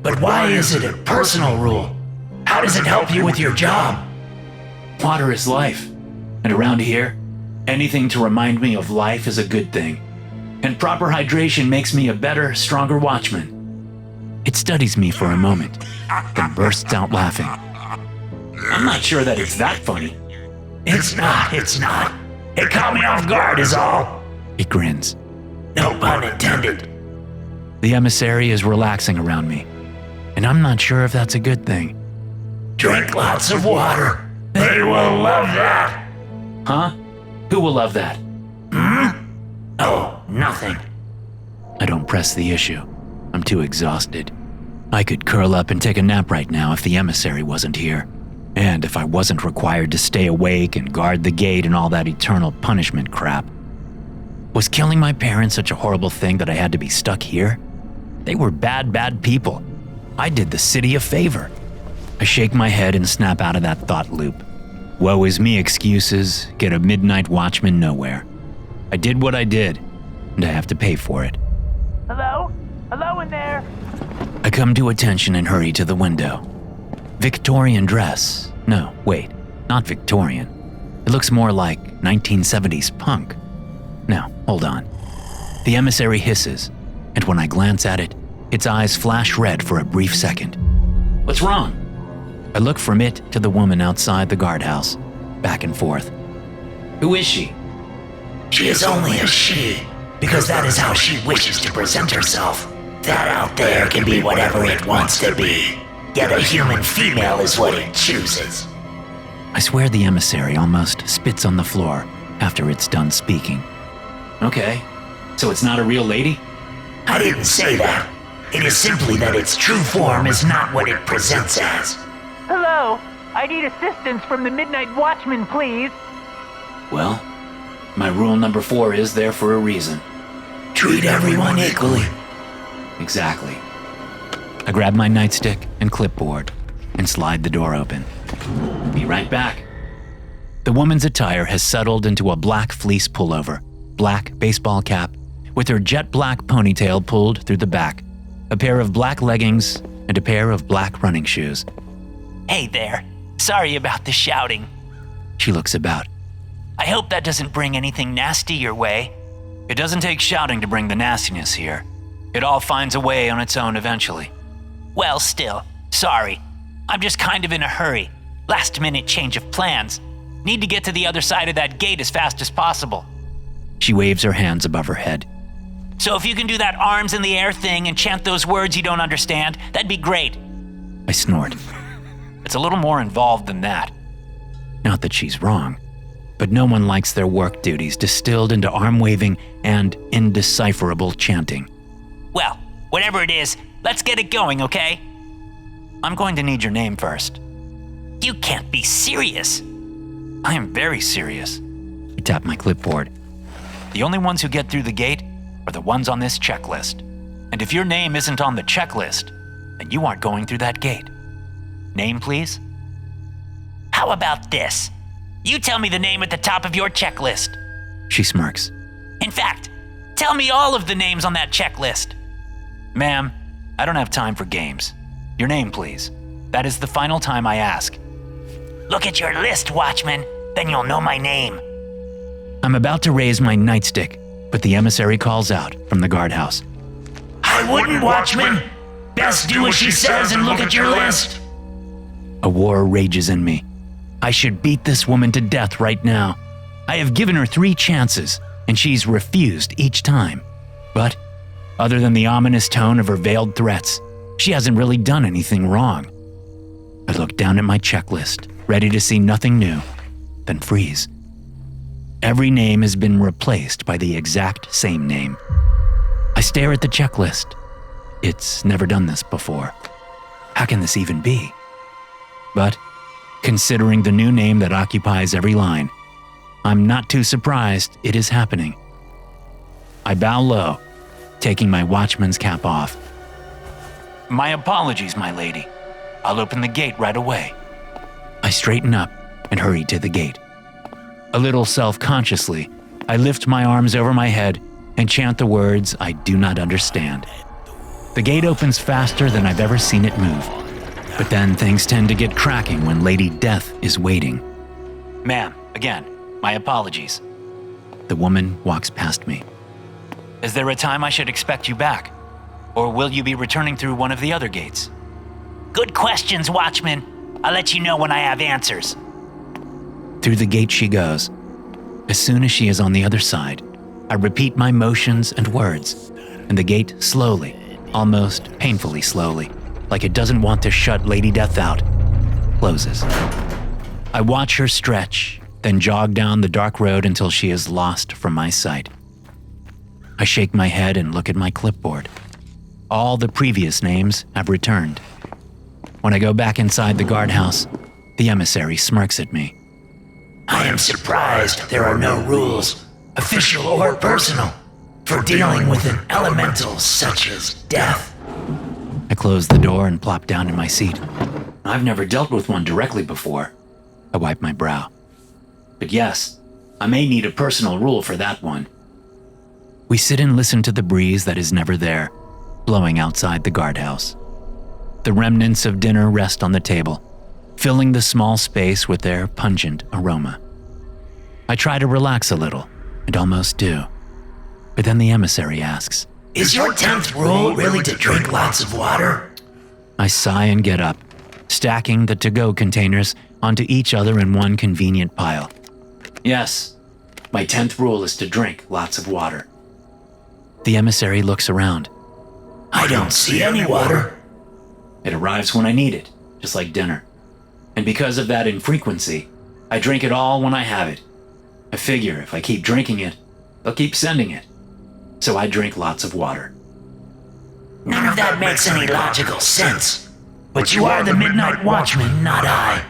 But why is it a personal rule? How does it help you with your job?
Water is life. And around here, anything to remind me of life is a good thing. And proper hydration makes me a better, stronger watchman. It studies me for a moment, then bursts out laughing. I'm not sure that it's that funny.
It's not. It caught me off guard is all.
It grins.
No pun intended.
The emissary is relaxing around me, and I'm not sure if that's a good thing.
Drink lots of water. They will love that.
Huh? Who will love that?
Oh, nothing.
I don't press the issue. I'm too exhausted. I could curl up and take a nap right now if the emissary wasn't here. And if I wasn't required to stay awake and guard the gate and all that eternal punishment crap. Was killing my parents such a horrible thing that I had to be stuck here? They were bad people. I did the city a favor. I shake my head and snap out of that thought loop. Woe is me excuses get a Midnight Watchman nowhere. I did what I did, and I have to pay for it.
Hello? Hello in there?
I come to attention and hurry to the window. Victorian dress. No, wait, not Victorian. It looks more like 1970s punk. No, hold on. The emissary hisses, and when I glance at it, its eyes flash red for a brief second. What's wrong? I look from it to the woman outside the guardhouse, back and forth. Who is she?
She is only a she, because that is how she wishes to present herself. That out there can be whatever it wants to be. Yet a human female is what it chooses.
I swear the emissary almost spits on the floor after it's done speaking. Okay, so it's not a real lady?
I didn't say that. It is simply that its true form is not what it presents as.
Hello? I need assistance from the Midnight Watchman, please.
Well, my rule number 4 is there for a reason.
Treat everyone equally.
Exactly. I grab my nightstick and clipboard and slide the door open. Be right back. The woman's attire has settled into a black fleece pullover, black baseball cap, with her jet black ponytail pulled through the back, a pair of black leggings, and a pair of black running shoes.
Hey there. Sorry about the shouting.
She looks about.
I hope that doesn't bring anything nasty your way.
It doesn't take shouting to bring the nastiness here. It all finds a way on its own eventually.
Well, still, sorry. I'm just kind of in a hurry. Last-minute change of plans. Need to get to the other side of that gate as fast as possible.
She waves her hands above her head.
So if you can do that arms in the air thing and chant those words you don't understand, that'd be great.
I snort.
It's a little more involved than that.
Not that she's wrong, but no one likes their work duties distilled into arm-waving and indecipherable chanting.
Well, whatever it is, let's get it going, okay?
I'm going to need your name first.
You can't be serious.
I am very serious.
I tap my clipboard.
The only ones who get through the gate are the ones on this checklist. And if your name isn't on the checklist, then you aren't going through that gate. Name, please?
How about this? You tell me the name at the top of your checklist.
She smirks.
In fact, tell me all of the names on that checklist.
Ma'am, I don't have time for games. Your name, please. That is the final time I ask.
Look at your list, Watchman. Then you'll know my name.
I'm about to raise my nightstick, but the emissary calls out from the guardhouse.
I wouldn't, Watchman. Best do as she says and look at your list.
A war rages in me. I should beat this woman to death right now. I have given her 3 chances, and she's refused each time. But, other than the ominous tone of her veiled threats, she hasn't really done anything wrong. I look down at my checklist, ready to see nothing new, then freeze. Every name has been replaced by the exact same name. I stare at the checklist. It's never done this before. How can this even be? But, considering the new name that occupies every line, I'm not too surprised it is happening. I bow low, taking my watchman's cap off.
My apologies, my lady. I'll open the gate right away.
I straighten up and hurry to the gate. A little self-consciously, I lift my arms over my head and chant the words I do not understand. The gate opens faster than I've ever seen it move. But then things tend to get cracking when Lady Death is waiting.
Ma'am, again, my apologies.
The woman walks past me.
Is there a time I should expect you back? Or will you be returning through one of the other gates?
Good questions, Watchman. I'll let you know when I have answers.
Through the gate she goes. As soon as she is on the other side, I repeat my motions and words, and the gate slowly, almost painfully slowly, like it doesn't want to shut Lady Death out, closes. I watch her stretch, then jog down the dark road until she is lost from my sight. I shake my head and look at my clipboard. All the previous names have returned. When I go back inside the guardhouse, the emissary smirks at me.
I am surprised there are no rules, official or personal, for dealing with an elemental such as death.
I close the door and plop down in my seat. I've never dealt with one directly before. I wipe my brow. But yes, I may need a personal rule for that one. We sit and listen to the breeze that is never there, blowing outside the guardhouse. The remnants of dinner rest on the table, filling the small space with their pungent aroma. I try to relax a little, and almost do. But then the emissary asks,
Is your 10th rule really to drink lots of water?
I sigh and get up, stacking the to-go containers onto each other in one convenient pile. Yes, my 10th rule is to drink lots of water. The emissary looks around.
I don't see any water.
It arrives when I need it, just like dinner. And because of that infrequency, I drink it all when I have it. I figure if I keep drinking it, they'll keep sending it. So I drink lots of water.
None of that makes any logical sense. But you are the Midnight Watchman, not I.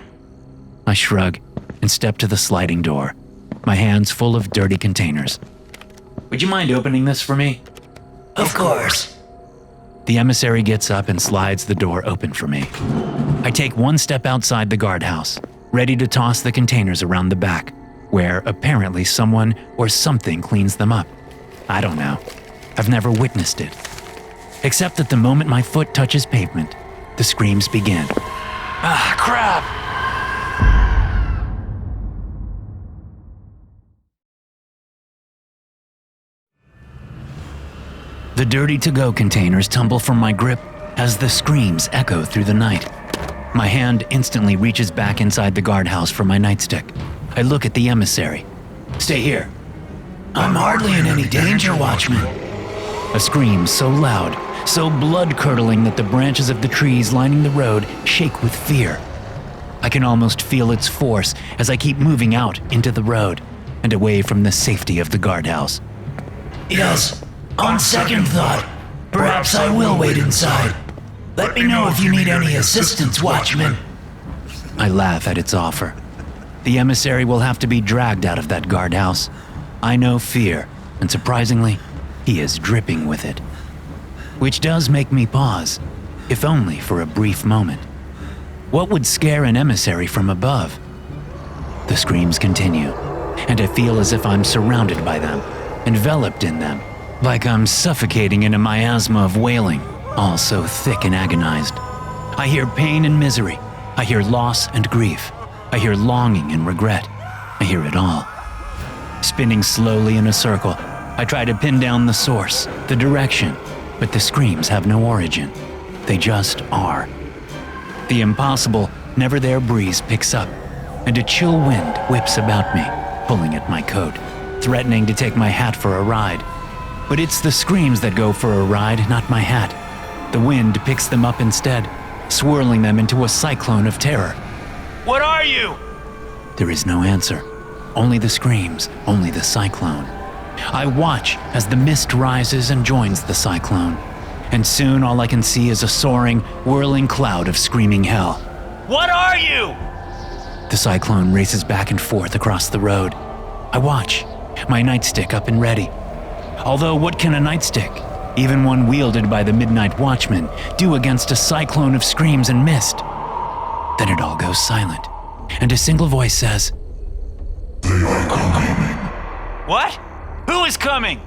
I shrug and step to the sliding door, my hands full of dirty containers. Would you mind opening this for me?
Of course.
The emissary gets up and slides the door open for me. I take one step outside the guardhouse, ready to toss the containers around the back, where apparently someone or something cleans them up. I don't know. I've never witnessed it. Except that the moment my foot touches pavement, the screams begin.
Ah, crap!
The dirty to-go containers tumble from my grip as the screams echo through the night. My hand instantly reaches back inside the guardhouse for my nightstick. I look at the emissary. Stay here.
I'm hardly in any danger, Watchman.
A scream so loud, so blood-curdling that the branches of the trees lining the road shake with fear. I can almost feel its force as I keep moving out into the road and away from the safety of the guardhouse.
Yes, on second thought, perhaps I will wait inside. Let me know if you need any assistance, Watchman.
I laugh at its offer. The emissary will have to be dragged out of that guardhouse. I know fear, and surprisingly, he is dripping with it. Which does make me pause, if only for a brief moment. What would scare an emissary from above? The screams continue, and I feel as if I'm surrounded by them, enveloped in them, like I'm suffocating in a miasma of wailing. all so thick and agonized. I hear pain and misery. I hear loss and grief. I hear longing and regret. I hear it all. Spinning slowly in a circle, I try to pin down the source, the direction, but the screams have no origin. They just are. The impossible, never-there breeze picks up, and a chill wind whips about me, pulling at my coat, threatening to take my hat for a ride. But it's the screams that go for a ride, not my hat. The wind picks them up instead, swirling them into a cyclone of terror.
What are you?
There is no answer. Only the screams, only the cyclone. I watch as the mist rises and joins the cyclone, and soon all I can see is a soaring, whirling cloud of screaming hell.
What are you?
The cyclone races back and forth across the road. I watch, my nightstick up and ready. Although what can a nightstick, even one wielded by the Midnight Watchman, do against a cyclone of screams and mist? Then it all goes silent, and a single voice says,
They are coming.
What? Who is coming?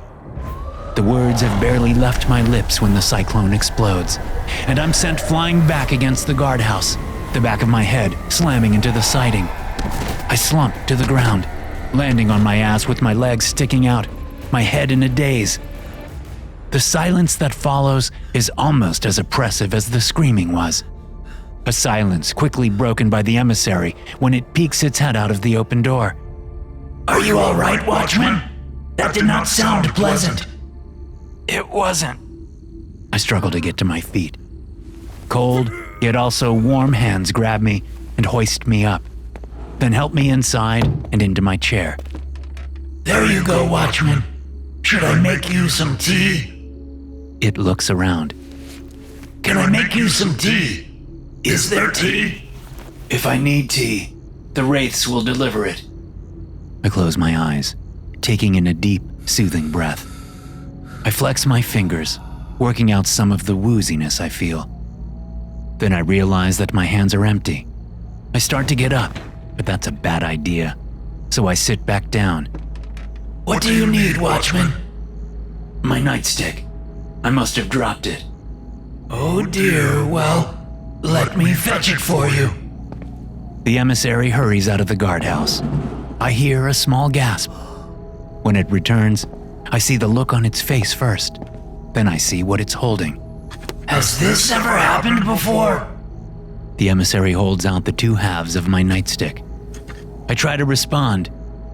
The words have barely left my lips when the cyclone explodes, and I'm sent flying back against the guardhouse, the back of my head slamming into the siding. I slump to the ground, landing on my ass with my legs sticking out, my head in a daze. The silence that follows is almost as oppressive as the screaming was. A silence quickly broken by the emissary when it peeks its head out of the open door.
Are you all right, Watchman? That did not sound pleasant.
It wasn't.
I struggle to get to my feet. Cold, yet also warm hands grab me and hoist me up, then help me inside and into my chair.
There you go, Watchman. Should I make you some tea?
It looks around.
Can I make you some tea? Is there tea?
If I need tea, the wraiths will deliver it. I close my eyes, taking in a deep, soothing breath. I flex my fingers, working out some of the wooziness I feel. Then I realize that my hands are empty. I start to get up, but that's a bad idea, so I sit back down.
What do you need, Watchman?
My nightstick. I must have dropped it.
Oh dear, well, let me fetch it for you.
The emissary hurries out of the guardhouse. I hear a small gasp. When it returns, I see the look on its face first. Then I see what it's holding.
Has this ever happened before?
The emissary holds out the two halves of my nightstick. I try to respond,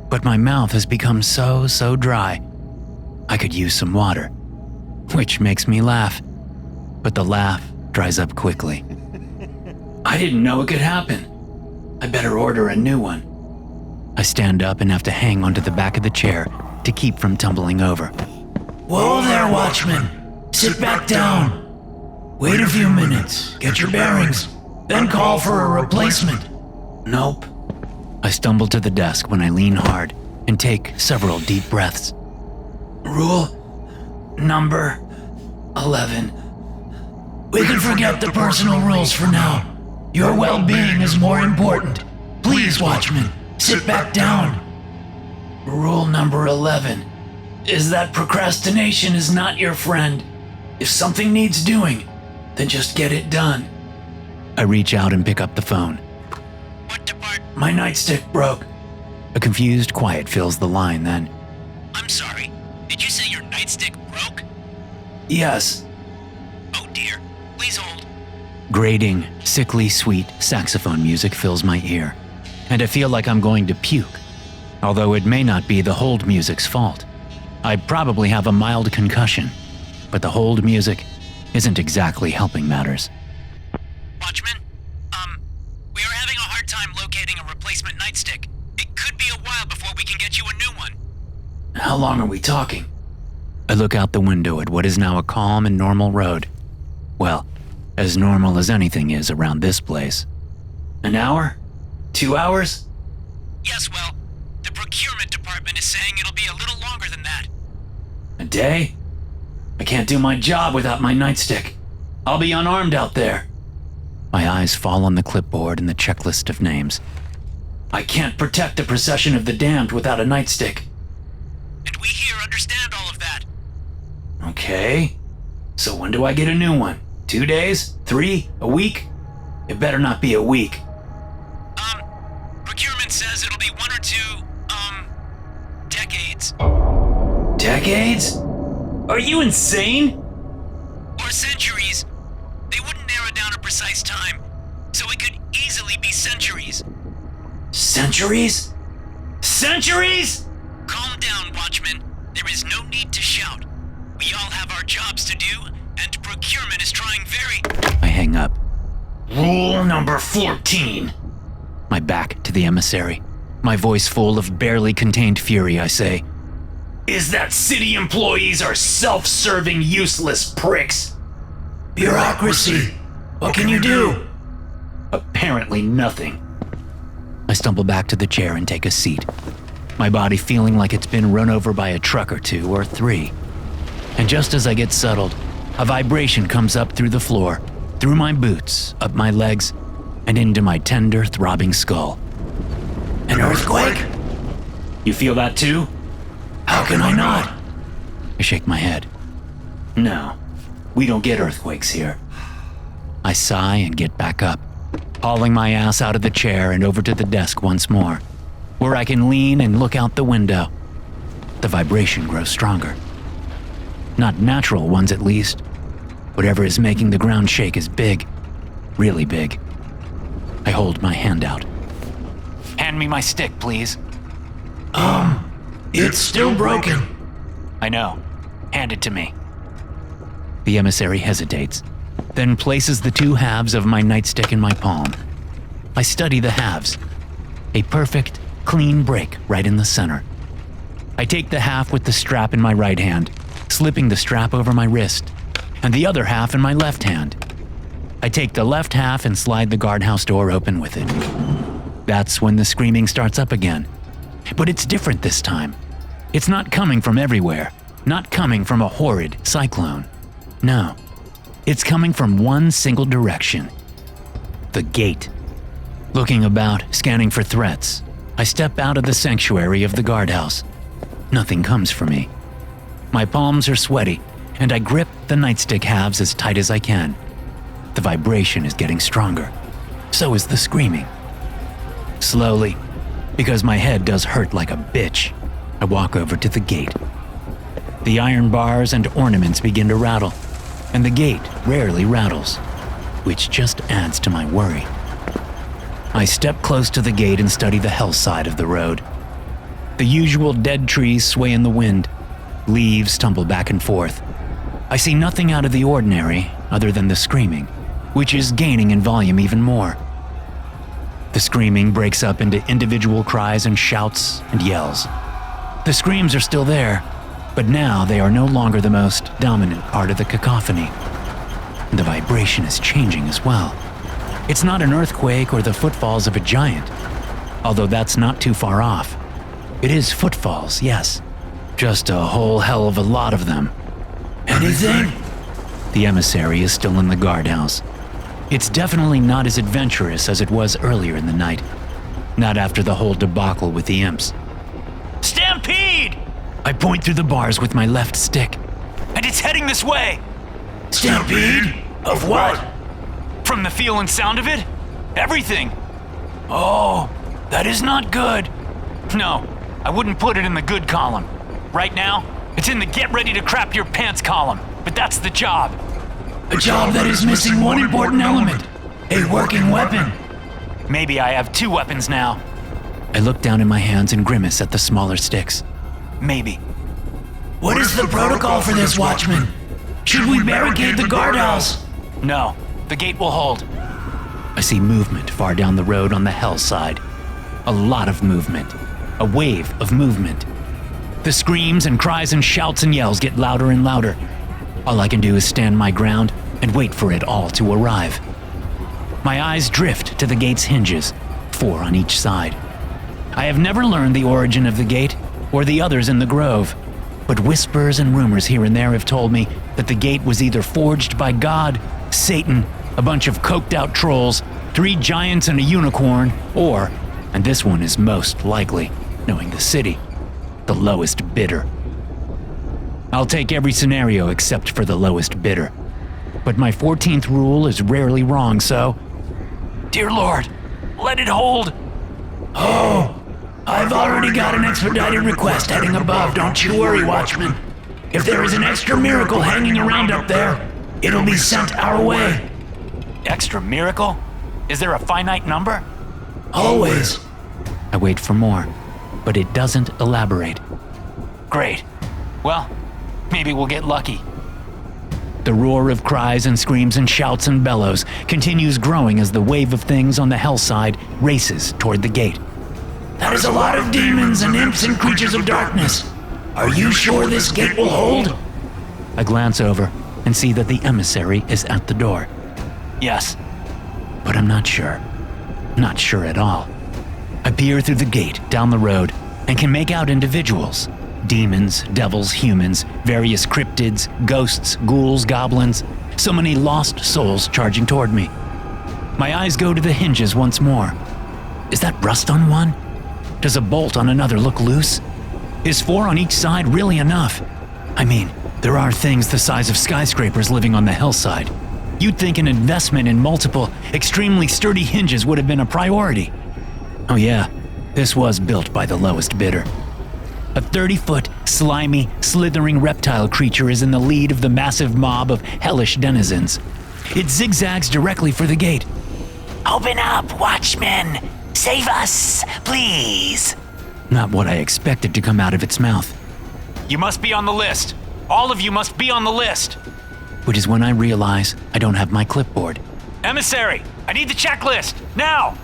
but my mouth has become so dry. I could use some water, which makes me laugh, but the laugh dries up quickly. I didn't know it could happen. I better order a new one. I stand up and have to hang onto the back of the chair to keep from tumbling over.
Whoa there, Watchman. Sit back down. Wait a few minutes, get your bearings, then call for a replacement.
Nope. I stumble to the desk when I lean hard and take several deep breaths.
Rule number 11. We can forget the personal rules for now. Your well-being is more important. Please, Watchman, sit back down. Rule number 11 is that procrastination is not your friend. If something needs doing, then just get it done.
I reach out and pick up the phone.
What department?
My nightstick broke.
A confused quiet fills the line then.
I'm sorry. Did you say your nightstick broke?
Yes.
Oh dear. Please hold.
Grating, sickly sweet saxophone music fills my ear, and I feel like I'm going to puke. Although it may not be the hold music's fault. I probably have a mild concussion, but the hold music isn't exactly helping matters.
Watchman, we are having a hard time locating a replacement nightstick. It could be a while before we can get you a new one.
How long are we talking?
I look out the window at what is now a calm and normal road. Well, as normal as anything is around this place.
An hour? 2 hours?
Yes, well, the procurement department is saying it'll be a little longer than that.
A day? I can't do my job without my nightstick. I'll be unarmed out there.
My eyes fall on the clipboard and the checklist of names.
I can't protect the procession of the damned without a nightstick.
And we here understand all of that.
Okay. So when do I get a new one?
2 days? 3? A week? It better not be a week.
Procurement says it'll be 1 or 2, decades.
Decades? Are you insane?
Or centuries. They wouldn't narrow down a precise time, so it could easily be centuries.
Centuries? Centuries?
Calm down, Watchman. There is no need to shout. We all have our jobs to do, and procurement is trying very...
I hang up,
Rule number 14.
my back to the emissary. My voice full of barely contained fury, I say,
Is that city employees are self-serving, useless pricks. Bureaucracy. What can you do?
apparently nothing. I stumble back to the chair and take a seat, my body feeling like it's been run over by a truck or 2 or 3. And just as I get settled, a vibration comes up through the floor, through my boots, up my legs, and into my tender, throbbing skull.
An earthquake?
You feel that too?
How can I not?
I shake my head. No, we don't get earthquakes here. I sigh and get back up, hauling my ass out of the chair and over to the desk once more, where I can lean and look out the window. The vibration grows stronger. Not natural ones, at least. Whatever is making the ground shake is big, really big. I hold my hand out. Hand me my stick, please.
It's still broken.
I know. Hand it to me. The emissary hesitates, then places the 2 halves of my nightstick in my palm. I study the halves. A perfect, clean break right in the center. I take the half with the strap in my right hand, slipping the strap over my wrist, and the other half in my left hand. I take the left half and slide the guardhouse door open with it. That's when the screaming starts up again. But it's different this time. It's not coming from everywhere, not coming from a horrid cyclone. No, it's coming from one single direction. The gate. Looking about, scanning for threats, I step out of the sanctuary of the guardhouse. Nothing comes for me. My palms are sweaty, and I grip the nightstick halves as tight as I can. The vibration is getting stronger. So is the screaming. Slowly, because my head does hurt like a bitch, I walk over to the gate. The iron bars and ornaments begin to rattle, and the gate rarely rattles, which just adds to my worry. I step close to the gate and study the hell side of the road. The usual dead trees sway in the wind. Leaves tumble back and forth. I see nothing out of the ordinary other than the screaming, which is gaining in volume even more. The screaming breaks up into individual cries and shouts and yells. The screams are still there, but now they are no longer the most dominant part of the cacophony. The vibration is changing as well. It's not an earthquake or the footfalls of a giant, although that's not too far off. It is footfalls, yes. Just a whole hell of a lot of them.
Anything?
The emissary is still in the guardhouse. It's definitely not as adventurous as it was earlier in the night. Not after the whole debacle with the imps.
Stampede!
I point through the bars with my left stick.
And it's heading this way!
Stampede? Of what?
From the feel and sound of it? Everything!
Oh, that is not good.
No, I wouldn't put it in the good column. Right now, it's in the get ready to crap your pants column, but that's the job.
A job that is missing one important element. A working weapon.
Maybe I have 2 weapons now.
I look down in my hands and grimace at the smaller sticks.
Maybe.
What is the protocol for this, Watchman? Should we barricade the guardhouse?
No, the gate will hold.
I see movement far down the road on the hell side. A lot of movement. A wave of movement. The screams and cries and shouts and yells get louder and louder. All I can do is stand my ground and wait for it all to arrive. My eyes drift to the gate's hinges, 4 on each side. I have never learned the origin of the gate or the others in the grove, but whispers and rumors here and there have told me that the gate was either forged by God, Satan, a bunch of coked out trolls, 3 giants and a unicorn, or, and this one is most likely, knowing the city, the lowest bidder. I'll take every scenario except for the lowest bidder. but my 14th rule is rarely wrong, so... Dear Lord, let it hold.
Oh, I've already got an expedited request heading above, don't you worry, Watchman. If there is an extra miracle hanging around up there, it'll be sent our way.
Extra miracle? Is there a finite number?
Always.
I wait for more, but it doesn't elaborate.
Great. Well, maybe we'll get lucky.
The roar of cries and screams and shouts and bellows continues growing as the wave of things on the hell side races toward the gate.
That is a lot of demons and imps and creatures of darkness. Are you sure this gate will hold?
I glance over and see that the emissary is at the door.
Yes.
But I'm not sure. Not sure at all. I peer through the gate down the road and can make out individuals. Demons, devils, humans, various cryptids, ghosts, ghouls, goblins. So many lost souls charging toward me. My eyes go to the hinges once more. Is that rust on one? Does a bolt on another look loose? Is 4 on each side really enough? I mean, there are things the size of skyscrapers living on the hillside. You'd think an investment in multiple, extremely sturdy hinges would have been a priority. Oh yeah, this was built by the lowest bidder. A 30-foot, slimy, slithering reptile creature is in the lead of the massive mob of hellish denizens. It zigzags directly for the gate.
Open up, Watchman! Save us, please!
Not what I expected to come out of its mouth.
You must be on the list. All of you must be on the list.
Which is when I realize I don't have my clipboard.
Emissary, I need the checklist, now!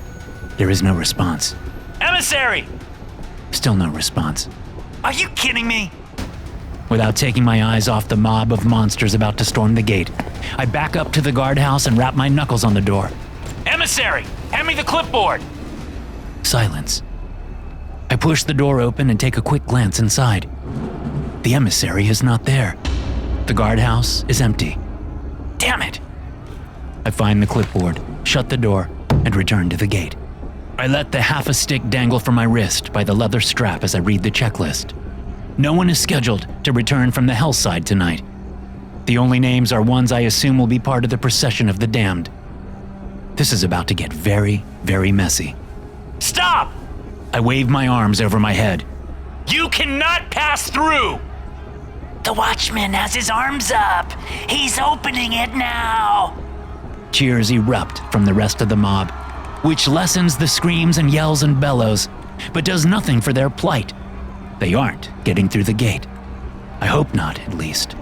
There is no response.
Emissary!
Still no response.
Are you kidding me?
Without taking my eyes off the mob of monsters about to storm the gate, I back up to the guardhouse and rap my knuckles on the door.
Emissary, hand me the clipboard!
Silence. I push the door open and take a quick glance inside. The emissary is not there. The guardhouse is empty.
Damn it!
I find the clipboard, shut the door, and return to the gate. I let the half a stick dangle from my wrist by the leather strap as I read the checklist. No one is scheduled to return from the hellside tonight. The only names are ones I assume will be part of the procession of the damned. This is about to get very, very messy.
Stop!
I wave my arms over my head.
You cannot pass through!
The Watchman has his arms up. He's opening it now.
Cheers erupt from the rest of the mob, which lessens the screams and yells and bellows, but does nothing for their plight. They aren't getting through the gate. I hope not, at least.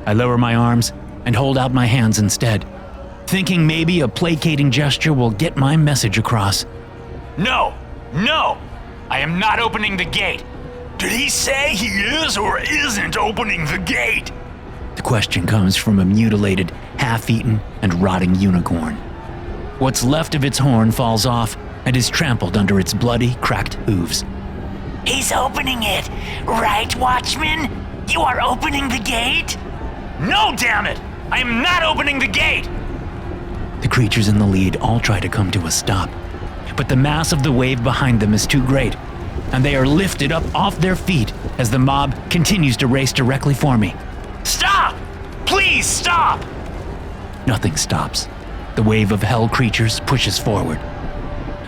I lower my arms and hold out my hands instead, thinking maybe a placating gesture will get my message across.
No! No! I am not opening the gate!
Did he say he is or isn't opening the gate?
The question comes from a mutilated, half-eaten, and rotting unicorn. What's left of its horn falls off and is trampled under its bloody, cracked hooves.
He's opening it, right, Watchman? You are opening the gate?
No, damn it! I am not opening the gate!
The creatures in the lead all try to come to a stop, but the mass of the wave behind them is too great, and they are lifted up off their feet as the mob continues to race directly for me.
Stop! Please stop!
Nothing stops. The wave of hell creatures pushes forward.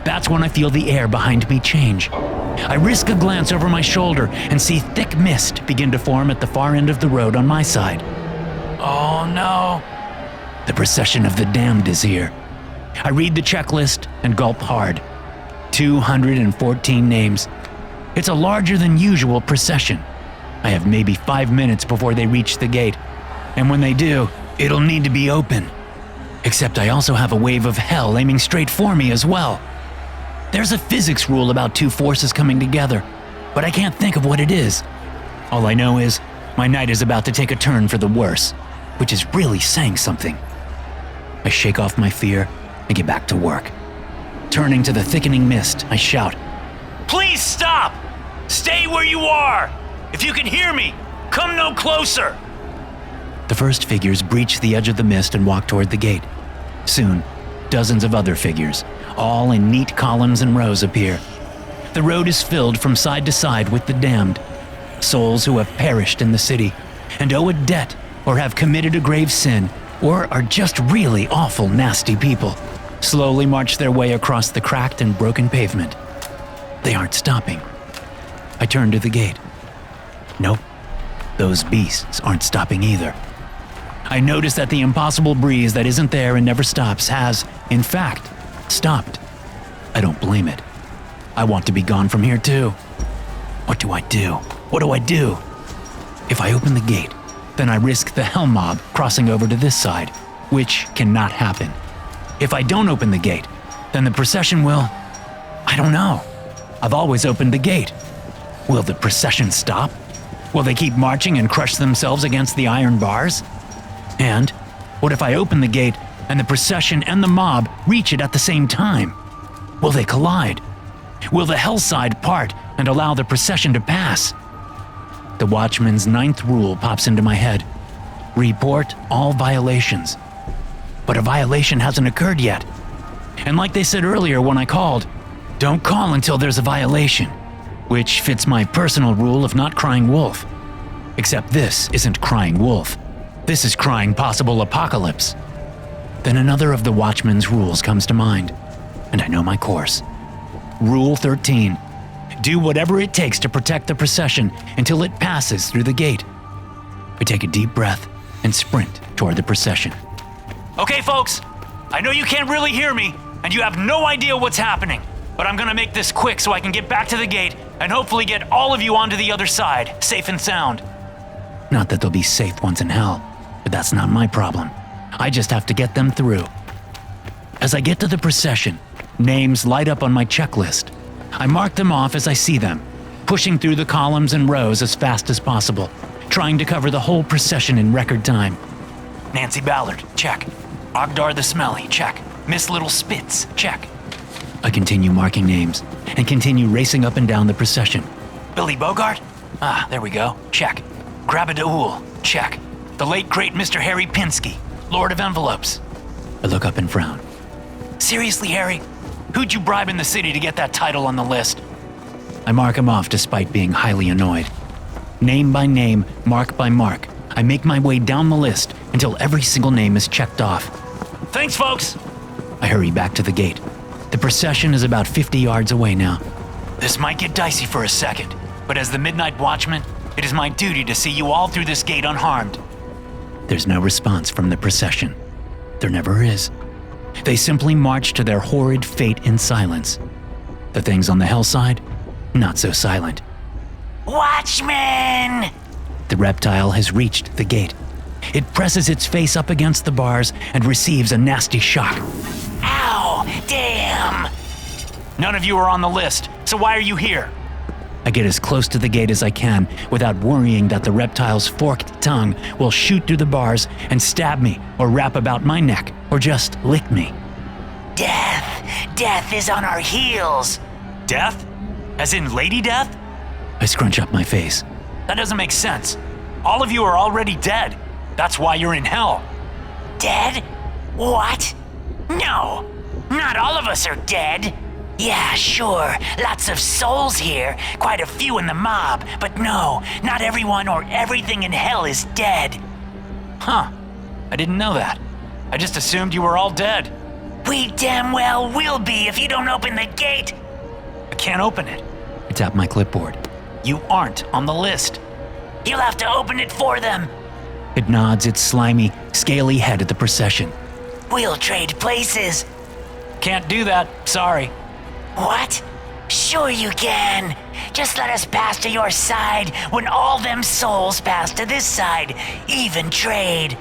That's when I feel the air behind me change. I risk a glance over my shoulder and see thick mist begin to form at the far end of the road on my side.
Oh no.
The procession of the damned is here. I read the checklist and gulp hard. 214 names. It's a larger than usual procession. I have maybe 5 minutes before they reach the gate, and when they do, it'll need to be open. Except I also have a wave of hell aiming straight for me as well. There's a physics rule about two forces coming together, but I can't think of what it is. All I know is my night is about to take a turn for the worse, which is really saying something. I shake off my fear and get back to work. Turning to the thickening mist, I shout,
Please stop! Stay where you are! If you can hear me, come no closer!
The first figures breach the edge of the mist and walk toward the gate. Soon, dozens of other figures, all in neat columns and rows, appear. The road is filled from side to side with the damned, souls who have perished in the city and owe a debt or have committed a grave sin or are just really awful, nasty people, slowly march their way across the cracked and broken pavement. They aren't stopping. I turn to the gate. Nope, those beasts aren't stopping either. I notice that the impossible breeze that isn't there and never stops has, in fact, stopped. I don't blame it. I want to be gone from here too. What do I do? What do I do? If I open the gate, then I risk the hell mob crossing over to this side, which cannot happen. If I don't open the gate, then the procession will... I don't know. I've always opened the gate. Will the procession stop? Will they keep marching and crush themselves against the iron bars? And what if I open the gate and the procession and the mob reach it at the same time? Will they collide? Will the hellside part and allow the procession to pass? The Watchman's 9th rule pops into my head. Report all violations. But a violation hasn't occurred yet. And like they said earlier when I called, don't call until there's a violation, which fits my personal rule of not crying wolf. Except this isn't crying wolf. This is crying possible apocalypse. Then another of the Watchman's rules comes to mind, and I know my course. Rule 13. Do whatever it takes to protect the procession until it passes through the gate. I take a deep breath and sprint toward the procession.
Okay, folks, I know you can't really hear me, and you have no idea what's happening, but I'm gonna make this quick so I can get back to the gate and hopefully get all of you onto the other side, safe and sound.
Not that they'll be safe once in hell, but that's not my problem. I just have to get them through. As I get to the procession, names light up on my checklist. I mark them off as I see them, pushing through the columns and rows as fast as possible, trying to cover the whole procession in record time.
Nancy Ballard, check. Ogdar the Smelly, check. Miss Little Spitz, check.
I continue marking names and continue racing up and down the procession.
Billy Bogart? Ah, there we go, check. Grabadaul, check. The late great Mr. Harry Pinsky, Lord of Envelopes.
I look up and frown.
Seriously, Harry? Who'd you bribe in the city to get that title on the list?
I mark him off despite being highly annoyed. Name by name, mark by mark, I make my way down the list until every single name is checked off.
Thanks, folks!
I hurry back to the gate. The procession is about 50 yards away now.
This might get dicey for a second, but as the Midnight Watchman, it is my duty to see you all through this gate unharmed.
There's no response from the procession. There never is. They simply march to their horrid fate in silence. The things on the hellside, not so silent.
Watchman!
The reptile has reached the gate. It presses its face up against the bars and receives a nasty shock.
Ow! Damn!
None of you are on the list, so why are you here?
I get as close to the gate as I can without worrying that the reptile's forked tongue will shoot through the bars and stab me or wrap about my neck or just lick me.
Death! Death is on our heels!
Death? As in Lady Death?
I scrunch up my face.
That doesn't make sense. All of you are already dead. That's why you're in hell.
Dead? What? No! Not all of us are dead! Yeah, sure, lots of souls here, quite a few in the mob, but no, not everyone or everything in hell is dead.
Huh. I didn't know that. I just assumed you were all dead.
We damn well will be if you don't open the gate.
I can't open it.
I tap my clipboard.
You aren't on the list.
You'll have to open it for them.
It nods its slimy, scaly head at the procession.
We'll trade places.
Can't do that, sorry.
What? Sure you can. Just let us pass to your side when all them souls pass to this side. Even trade.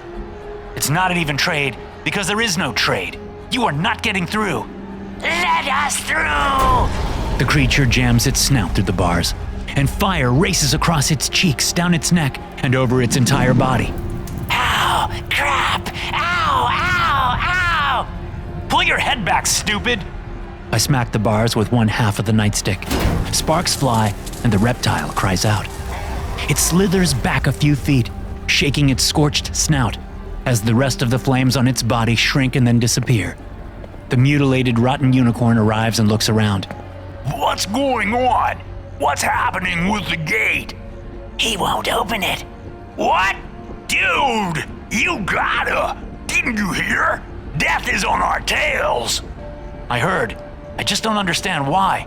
It's not an even trade, because there is no trade. You are not getting through.
Let us through!
The creature jams its snout through the bars, and fire races across its cheeks, down its neck, and over its entire body.
Ow! Crap! Ow! Ow! Ow!
Pull your head back, stupid!
I smack the bars with one half of the nightstick. Sparks fly, and the reptile cries out. It slithers back a few feet, shaking its scorched snout, as the rest of the flames on its body shrink and then disappear. The mutilated, rotten unicorn arrives and looks around.
What's going on? What's happening with the gate?
He won't open it.
What? Dude, you gotta! Didn't you hear? Death is on our tails.
I heard. I just don't understand why.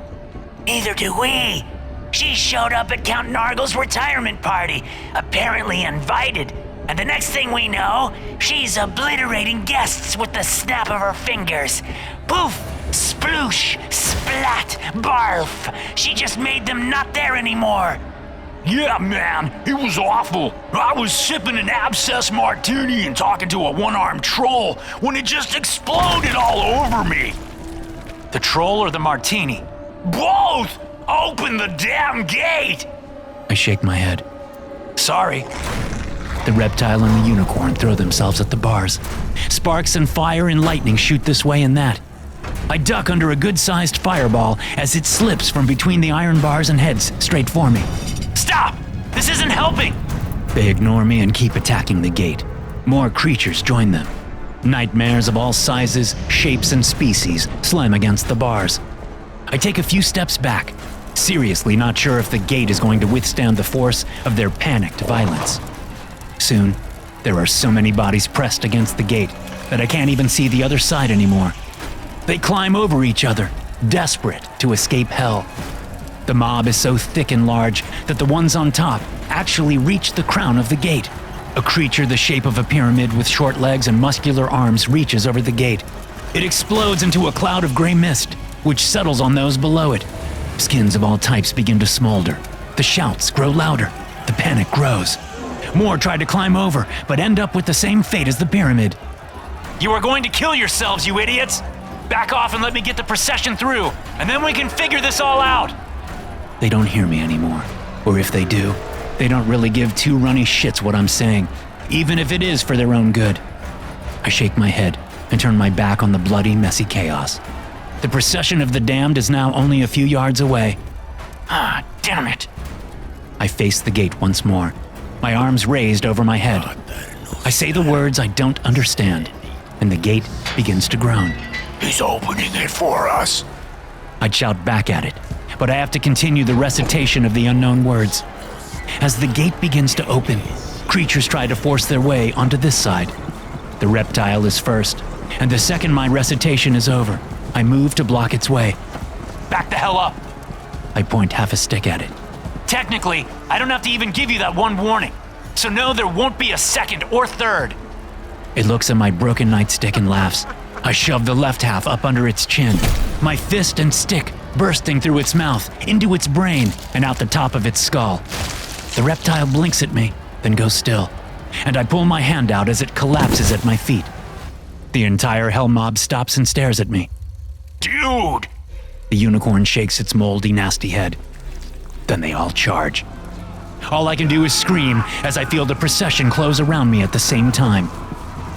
Neither do we. She showed up at Count Nargle's retirement party, apparently invited. And the next thing we know, she's obliterating guests with the snap of her fingers. Poof, sploosh, splat, barf. She just made them not there anymore.
Yeah, man, it was awful. I was sipping an abscess martini and talking to a one-armed troll when it just exploded all over me.
The troll or the martini?
Both! Open the damn gate!
I shake my head.
Sorry.
The reptile and the unicorn throw themselves at the bars. Sparks and fire and lightning shoot this way and that. I duck under a good-sized fireball as it slips from between the iron bars and heads straight for me.
Stop! This isn't helping!
They ignore me and keep attacking the gate. More creatures join them. Nightmares of all sizes, shapes, and species slam against the bars. I take a few steps back, seriously not sure if the gate is going to withstand the force of their panicked violence. Soon, there are so many bodies pressed against the gate that I can't even see the other side anymore. They climb over each other, desperate to escape hell. The mob is so thick and large that the ones on top actually reach the crown of the gate. A creature the shape of a pyramid with short legs and muscular arms reaches over the gate. It explodes into a cloud of gray mist, which settles on those below it. Skins of all types begin to smolder. The shouts grow louder. The panic grows. More try to climb over, but end up with the same fate as the pyramid.
You are going to kill yourselves, you idiots! Back off and let me get the procession through, and then we can figure this all out!
They don't hear me anymore. Or if they do, they don't really give two runny shits what I'm saying, even if it is for their own good. I shake my head and turn my back on the bloody, messy chaos. The procession of the damned is now only a few yards away.
Ah, damn it.
I face the gate once more, my arms raised over my head. I say the words I don't understand, and the gate begins to groan.
He's opening it for us.
I'd shout back at it, but I have to continue the recitation of the unknown words. As the gate begins to open, creatures try to force their way onto this side. The reptile is first, and the second my recitation is over, I move to block its way.
Back the hell up!
I point half a stick at it.
Technically, I don't have to even give you that one warning, so no, there won't be a second or third.
It looks at my broken nightstick and laughs. I shove the left half up under its chin, my fist and stick bursting through its mouth, into its brain, and out the top of its skull. The reptile blinks at me, then goes still, and I pull my hand out as it collapses at my feet. The entire hell mob stops and stares at me.
Dude!
The unicorn shakes its moldy, nasty head. Then they all charge. All I can do is scream as I feel the procession close around me at the same time.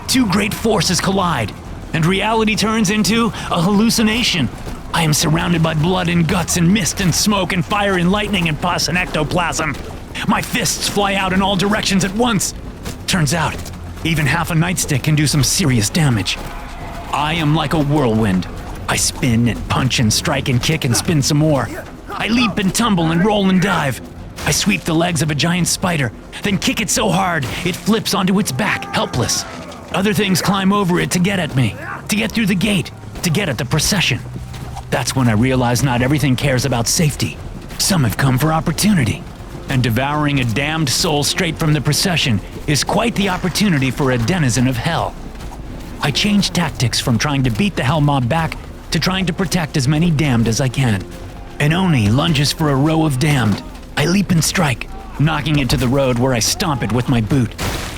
Two great forces collide, and reality turns into a hallucination. I am surrounded by blood and guts and mist and smoke and fire and lightning and pus and ectoplasm. My fists fly out in all directions at once. Turns out, even half a nightstick can do some serious damage. I am like a whirlwind. I spin and punch and strike and kick and spin some more. I leap and tumble and roll and dive. I sweep the legs of a giant spider, then kick it so hard it flips onto its back, helpless. Other things climb over it to get at me, to get through the gate, to get at the procession. That's when I realize not everything cares about safety. Some have come for opportunity. And devouring a damned soul straight from the procession is quite the opportunity for a denizen of hell. I change tactics from trying to beat the hell mob back to trying to protect as many damned as I can. An Oni lunges for a row of damned. I leap and strike, knocking it to the road where I stomp it with my boot.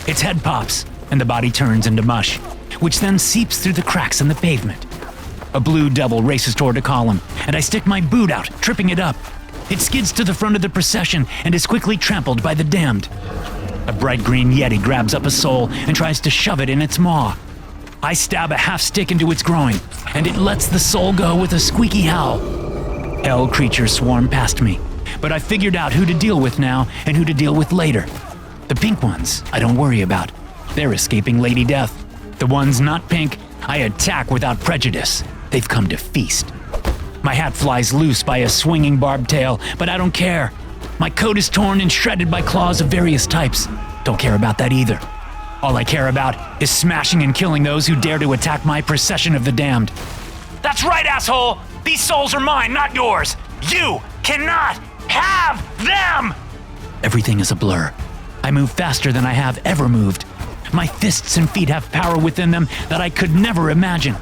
Its head pops, and the body turns into mush, which then seeps through the cracks in the pavement. A blue devil races toward a column, and I stick my boot out, tripping it up. It skids to the front of the procession and is quickly trampled by the damned. A bright green yeti grabs up a soul and tries to shove it in its maw. I stab a half stick into its groin, and it lets the soul go with a squeaky howl. Hell creatures swarm past me, but I figured out who to deal with now and who to deal with later. The pink ones I don't worry about. They're escaping Lady Death. The ones not pink, I attack without prejudice. They've come to feast. My hat flies loose by a swinging barbed tail, but I don't care. My coat is torn and shredded by claws of various types. Don't care about that either. All I care about is smashing and killing those who dare to attack my procession of the damned.
That's right, asshole! These souls are mine, not yours! You cannot have them!
Everything is a blur. I move faster than I have ever moved. My fists and feet have power within them that I could never imagine.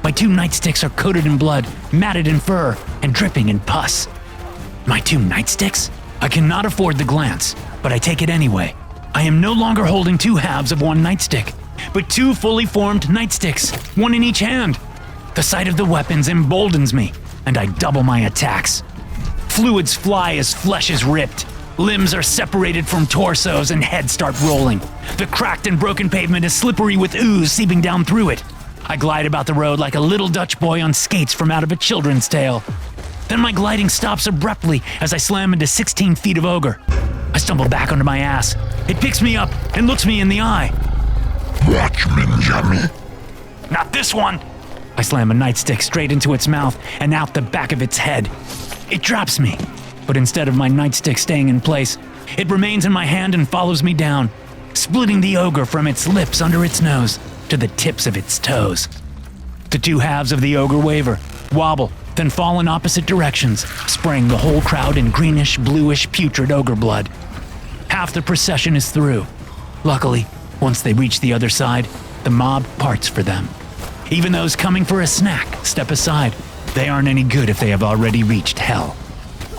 My 2 nightsticks are coated in blood, matted in fur, and dripping in pus. My 2 nightsticks? I cannot afford the glance, but I take it anyway. I am no longer holding 2 halves of 1 nightstick, but 2 fully formed nightsticks, 1 in each hand. The sight of the weapons emboldens me, and I double my attacks. Fluids fly as flesh is ripped. Limbs are separated from torsos and heads start rolling. The cracked and broken pavement is slippery with ooze seeping down through it. I glide about the road like a little Dutch boy on skates from out of a children's tale. Then my gliding stops abruptly as I slam into 16 feet of ogre. I stumble back onto my ass. It picks me up and looks me in the eye.
Watchman, Johnny.
Not this one!
I slam a nightstick straight into its mouth and out the back of its head. It drops me, but instead of my nightstick staying in place, it remains in my hand and follows me down, splitting the ogre from its lips under its nose to the tips of its toes. The 2 halves of the ogre waver, wobble, then fall in opposite directions, spraying the whole crowd in greenish, bluish, putrid ogre blood. Half the procession is through. Luckily, once they reach the other side, the mob parts for them. Even those coming for a snack step aside. They aren't any good if they have already reached hell.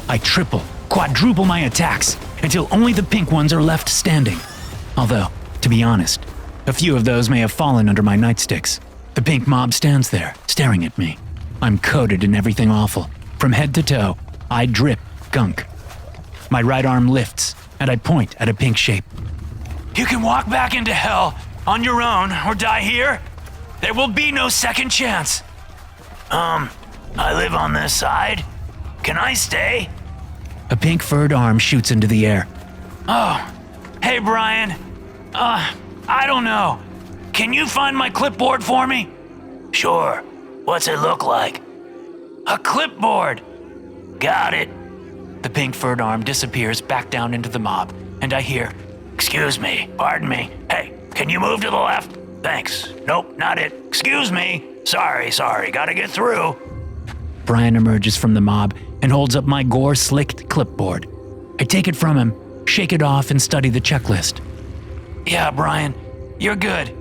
I triple, quadruple my attacks until only the pink ones are left standing. Although, to be honest, a few of those may have fallen under my nightsticks. The pink mob stands there, staring at me. I'm coated in everything awful. From head to toe, I drip gunk. My right arm lifts, and I point at a pink shape.
You can walk back into hell on your own or die here. There will be no second chance.
I live on this side. Can I stay?
A pink furred arm shoots into the air.
Oh, hey Brian. I don't know. Can you find my clipboard for me?
Sure. What's it look like?
A clipboard.
Got it.
The pink furred arm disappears back down into the mob, and I hear,
Excuse me. Pardon me. Hey, can you move to the left? Thanks. Nope, not it. Excuse me. Sorry. Gotta get through.
Brian emerges from the mob and holds up my gore-slicked clipboard. I take it from him, shake it off, and study the checklist.
Yeah, Brian, you're good.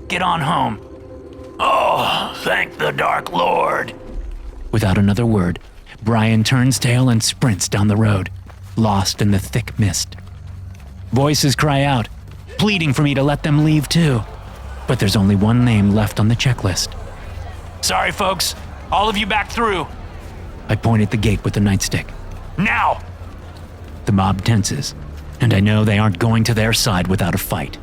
Get on home.
Oh, thank the Dark Lord.
Without another word, Brian turns tail and sprints down the road, lost in the thick mist. Voices cry out, pleading for me to let them leave too. But there's only one name left on the checklist.
Sorry, folks. All of you back through.
I point at the gate with the nightstick.
Now!
The mob tenses, and I know they aren't going to their side without a fight.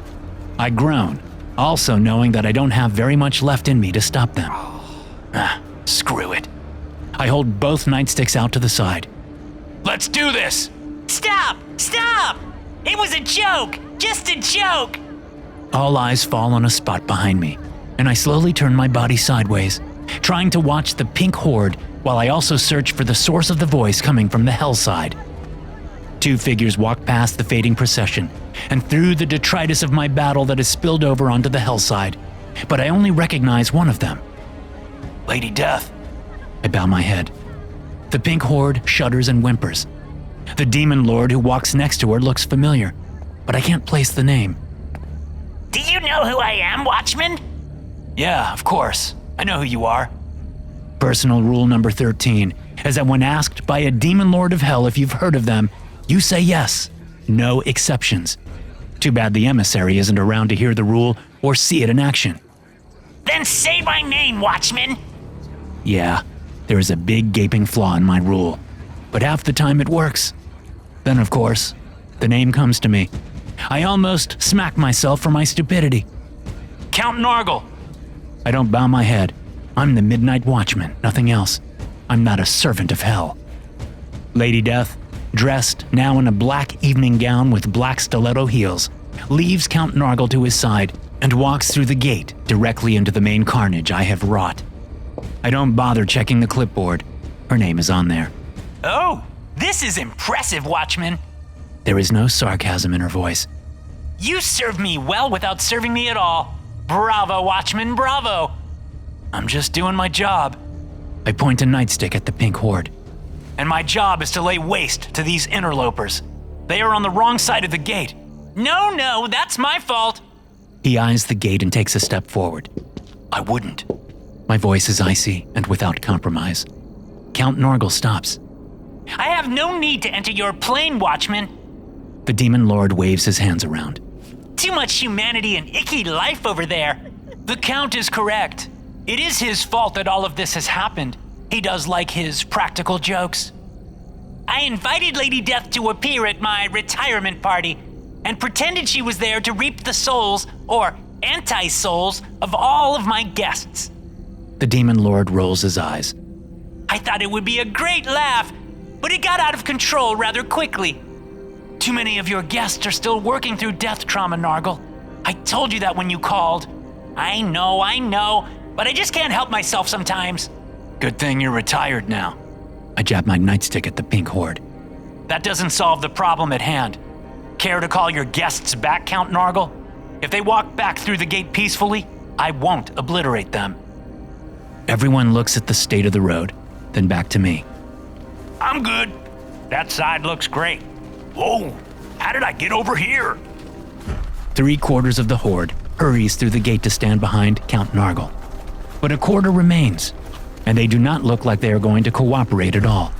I groan, also knowing that I don't have very much left in me to stop them. Screw it. I hold both nightsticks out to the side.
Let's do this!
Stop! It was a joke! Just a joke!
All eyes fall on a spot behind me, and I slowly turn my body sideways, trying to watch the pink horde while I also search for the source of the voice coming from the hell side. 2 figures walk past the fading procession and through the detritus of my battle that has spilled over onto the hell side, but I only recognize one of them.
Lady Death.
I bow my head. The pink horde shudders and whimpers. The demon lord who walks next to her looks familiar, but I can't place the name.
Do you know who I am, Watchman?
Yeah, of course. I know who you are.
Personal rule number 13 is that when asked by a demon lord of hell if you've heard of them, you say yes, no exceptions. Too bad the emissary isn't around to hear the rule or see it in action.
Then say my name, Watchman.
Yeah, there is a big gaping flaw in my rule, but half the time it works. Then, of course, the name comes to me. I almost smack myself for my stupidity.
Count Nargle.
I don't bow my head. I'm the Midnight Watchman, nothing else. I'm not a servant of hell. Lady Death, dressed now in a black evening gown with black stiletto heels, leaves Count Nargle to his side and walks through the gate directly into the main carnage I have wrought. I don't bother checking the clipboard. Her name is on there.
Oh, this is impressive, Watchman.
There is no sarcasm in her voice.
You served me well without serving me at all. Bravo, Watchman, bravo.
I'm just doing my job.
I point a nightstick at the pink horde.
And my job is to lay waste to these interlopers. They are on the wrong side of the gate.
No, that's my fault.
He eyes the gate and takes a step forward.
I wouldn't.
My voice is icy and without compromise. Count Norgal stops.
I have no need to enter your plane, Watchman.
The demon lord waves his hands around.
Too much humanity and icky life over there.
The Count is correct. It is his fault that all of this has happened. He does like his practical jokes.
I invited Lady Death to appear at my retirement party and pretended she was there to reap the souls, or anti-souls, of all of my guests.
The demon lord rolls his eyes.
I thought it would be a great laugh, but it got out of control rather quickly.
Too many of your guests are still working through death trauma, Nargal. I told you that when you called.
I know, but I just can't help myself sometimes.
Good thing you're retired now.
I jab my nightstick at the pink horde.
That doesn't solve the problem at hand. Care to call your guests back, Count Nargal? If they walk back through the gate peacefully, I won't obliterate them.
Everyone looks at the state of the road, then back to me.
I'm good. That side looks great. Whoa, how did I get over here?
3/4 of the horde hurries through the gate to stand behind Count Nargal. But a quarter remains, and they do not look like they are going to cooperate at all.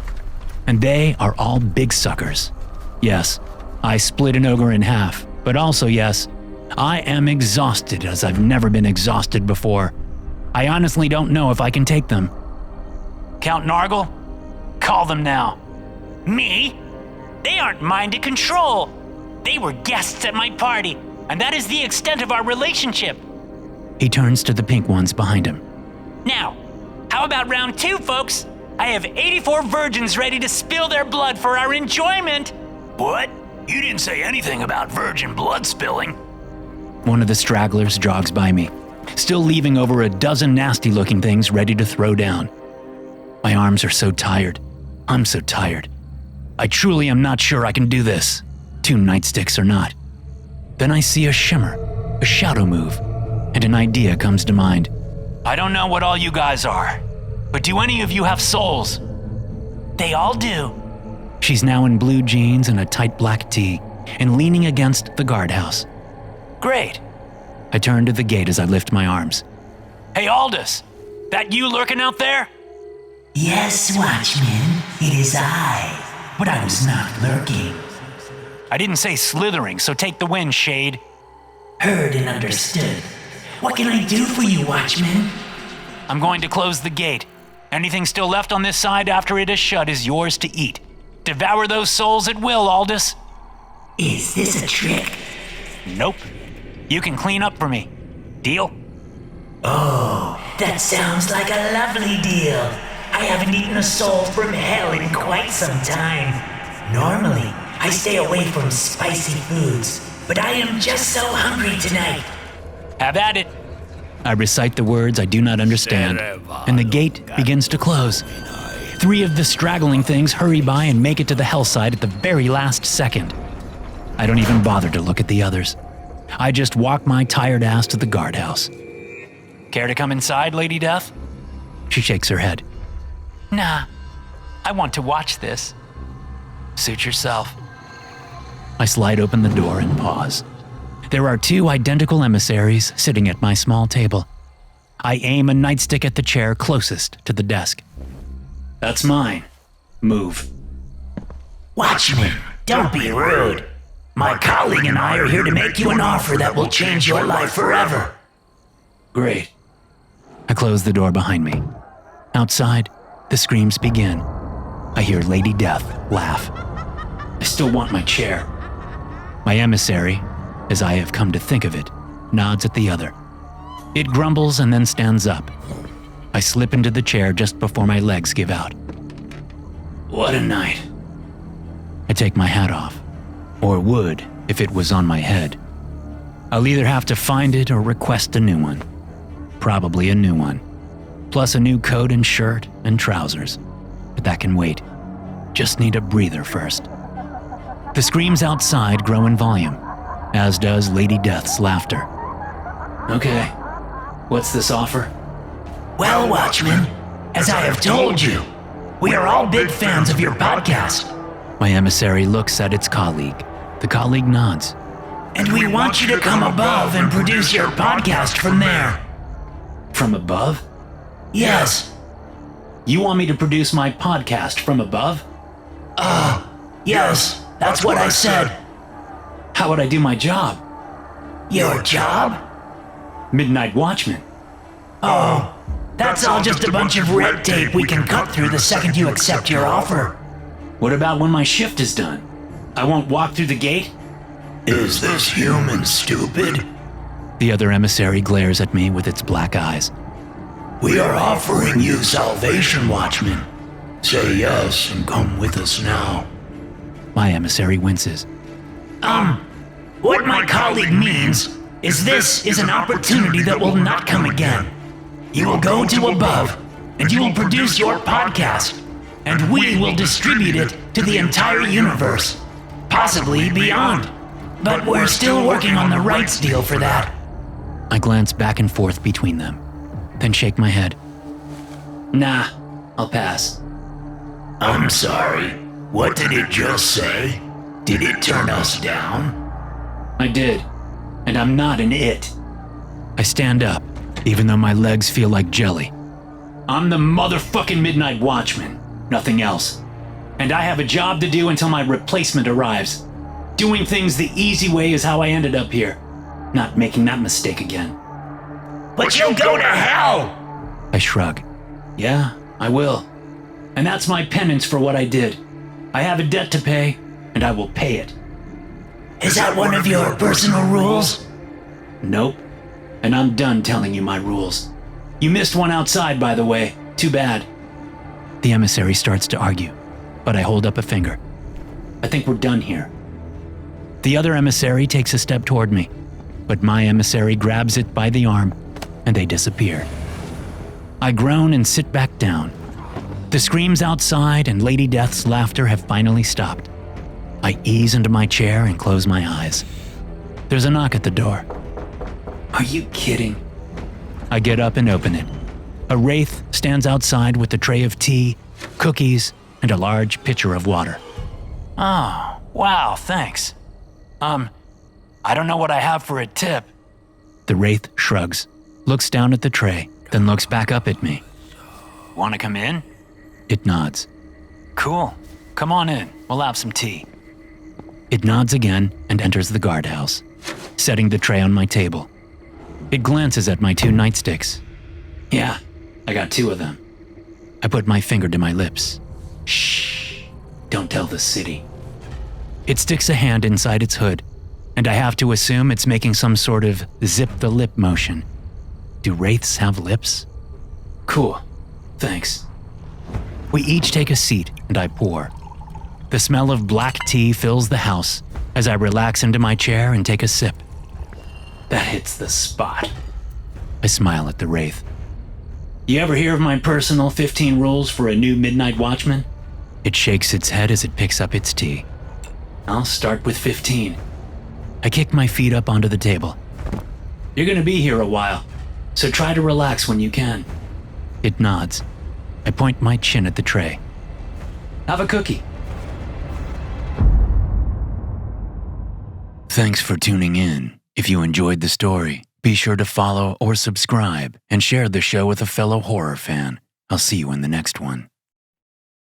And they are all big suckers. Yes, I split an ogre in half, but also yes, I am exhausted as I've never been exhausted before. I honestly don't know if I can take them.
Count Nargal, call them now.
Me? They aren't mine to control. They were guests at my party, and that is the extent of our relationship.
He turns to the pink ones behind him.
Now, how about round 2, folks? I have 84 virgins ready to spill their blood for our enjoyment.
What? You didn't say anything about virgin blood spilling.
One of the stragglers jogs by me, still leaving over a dozen nasty-looking things ready to throw down. My arms are so tired. I'm so tired. I truly am not sure I can do this, 2 nightsticks or not. Then I see a shimmer, a shadow move, and an idea comes to mind.
I don't know what all you guys are, but do any of you have souls?
They all do.
She's now in blue jeans and a tight black tee, and leaning against the guardhouse.
Great.
I turn to the gate as I lift my arms.
Hey, Aldous, that you lurking out there?
Yes, Watchman, it is I. But I was not lurking.
I didn't say slithering, so take the win, Shade.
Heard and understood. What can I do for you, Watchman?
I'm going to close the gate. Anything still left on this side after it is shut is yours to eat. Devour those souls at will, Aldous.
Is this a trick?
Nope. You can clean up for me. Deal?
Oh, that sounds like a lovely deal. I haven't eaten a soul from hell in quite some time. Normally, I stay away from spicy foods, but I am just so hungry tonight.
Have at it.
I recite the words I do not understand, and the gate begins to close. 3 of the straggling things hurry by and make it to the hell side at the very last second. I don't even bother to look at the others. I just walk my tired ass to the guardhouse.
Care to come inside, Lady Death?
She shakes her head.
Nah, I want to watch this. Suit yourself.
I slide open the door and pause. There are 2 identical emissaries sitting at my small table. I aim a nightstick at the chair closest to the desk. That's mine. Move.
Watchman, don't be rude. My colleague and I are here to make you an offer that will change your life forever.
Great. I close the door behind me. Outside, the screams begin. I hear Lady Death laugh. I still want my chair. My emissary, as I have come to think of it, nods at the other. It grumbles and then stands up. I slip into the chair just before my legs give out. What a night. I take my hat off, or would if it was on my head. I'll either have to find it or request a new one. Probably a new one. Plus a new coat and shirt and trousers. But that can wait. Just need a breather first. The screams outside grow in volume. as does Lady Death's laughter. Okay, what's this offer?
Well, Watchman, as I have told you, we are all big fans of your podcast,
My emissary looks at its colleague. The colleague nods.
and we want you to come above and produce your podcast from there.
From above?
Yes,
You want me to produce my podcast from above?
yes, that's what I said.
How would I do my job?
Your job?
Midnight Watchman.
Oh, that's all just a bunch of red tape we can cut through the second you accept your offer.
What about when my shift is done? I won't walk through the gate?
Is this human stupid?
The other emissary glares at me with its black eyes.
We are offering you salvation, Watchman. Say yes and come with us now.
My emissary winces.
What my colleague means is this is an opportunity that will not come again. You will go to above, and you will produce your podcast, and we will distribute it to the entire universe, possibly beyond. But we're still working on the rights deal for that.
I glance back and forth between them, then shake my head. Nah, I'll pass.
I'm sorry, what did it just say? Did it turn us down?
I did, and I'm not an it. I stand up, even though my legs feel like jelly. I'm the motherfucking Midnight Watchman, nothing else. And I have a job to do until my replacement arrives. Doing things the easy way is how I ended up here, not making that mistake again.
But you'll go to hell!
I shrug. Yeah, I will. And that's my penance for what I did. I have a debt to pay, and I will pay it.
Is that one of your personal rules?
Nope. And I'm done telling you my rules. You missed one outside, by the way. Too bad. The emissary starts to argue, but I hold up a finger. I think we're done here. The other emissary takes a step toward me, but my emissary grabs it by the arm, and they disappear. I groan and sit back down. The screams outside and Lady Death's laughter have finally stopped. I ease into my chair and close my eyes. There's a knock at the door. Are you kidding? I get up and open it. A wraith stands outside with a tray of tea, cookies, and a large pitcher of water. Oh, wow, thanks. I don't know what I have for a tip. The wraith shrugs, looks down at the tray, then looks back up at me. Want to come in? It nods. Cool. Come on in. We'll have some tea. It nods again and enters the guardhouse, setting the tray on my table. It glances at my 2 nightsticks. Yeah, I got 2 of them. I put my finger to my lips. Shh, don't tell the city. It sticks a hand inside its hood, and I have to assume it's making some sort of zip the lip motion. Do wraiths have lips? Cool, thanks. We each take a seat, and I pour. The smell of black tea fills the house as I relax into my chair and take a sip. That hits the spot. I smile at the wraith. You ever hear of my personal 15 rules for a new Midnight Watchman? It shakes its head as it picks up its tea. I'll start with 15. I kick my feet up onto the table. You're gonna be here a while, so try to relax when you can. It nods. I point my chin at the tray. Have a cookie. Thanks for tuning in. If you enjoyed the story, be sure to follow or subscribe and share the show with a fellow horror fan. I'll see you in the next one.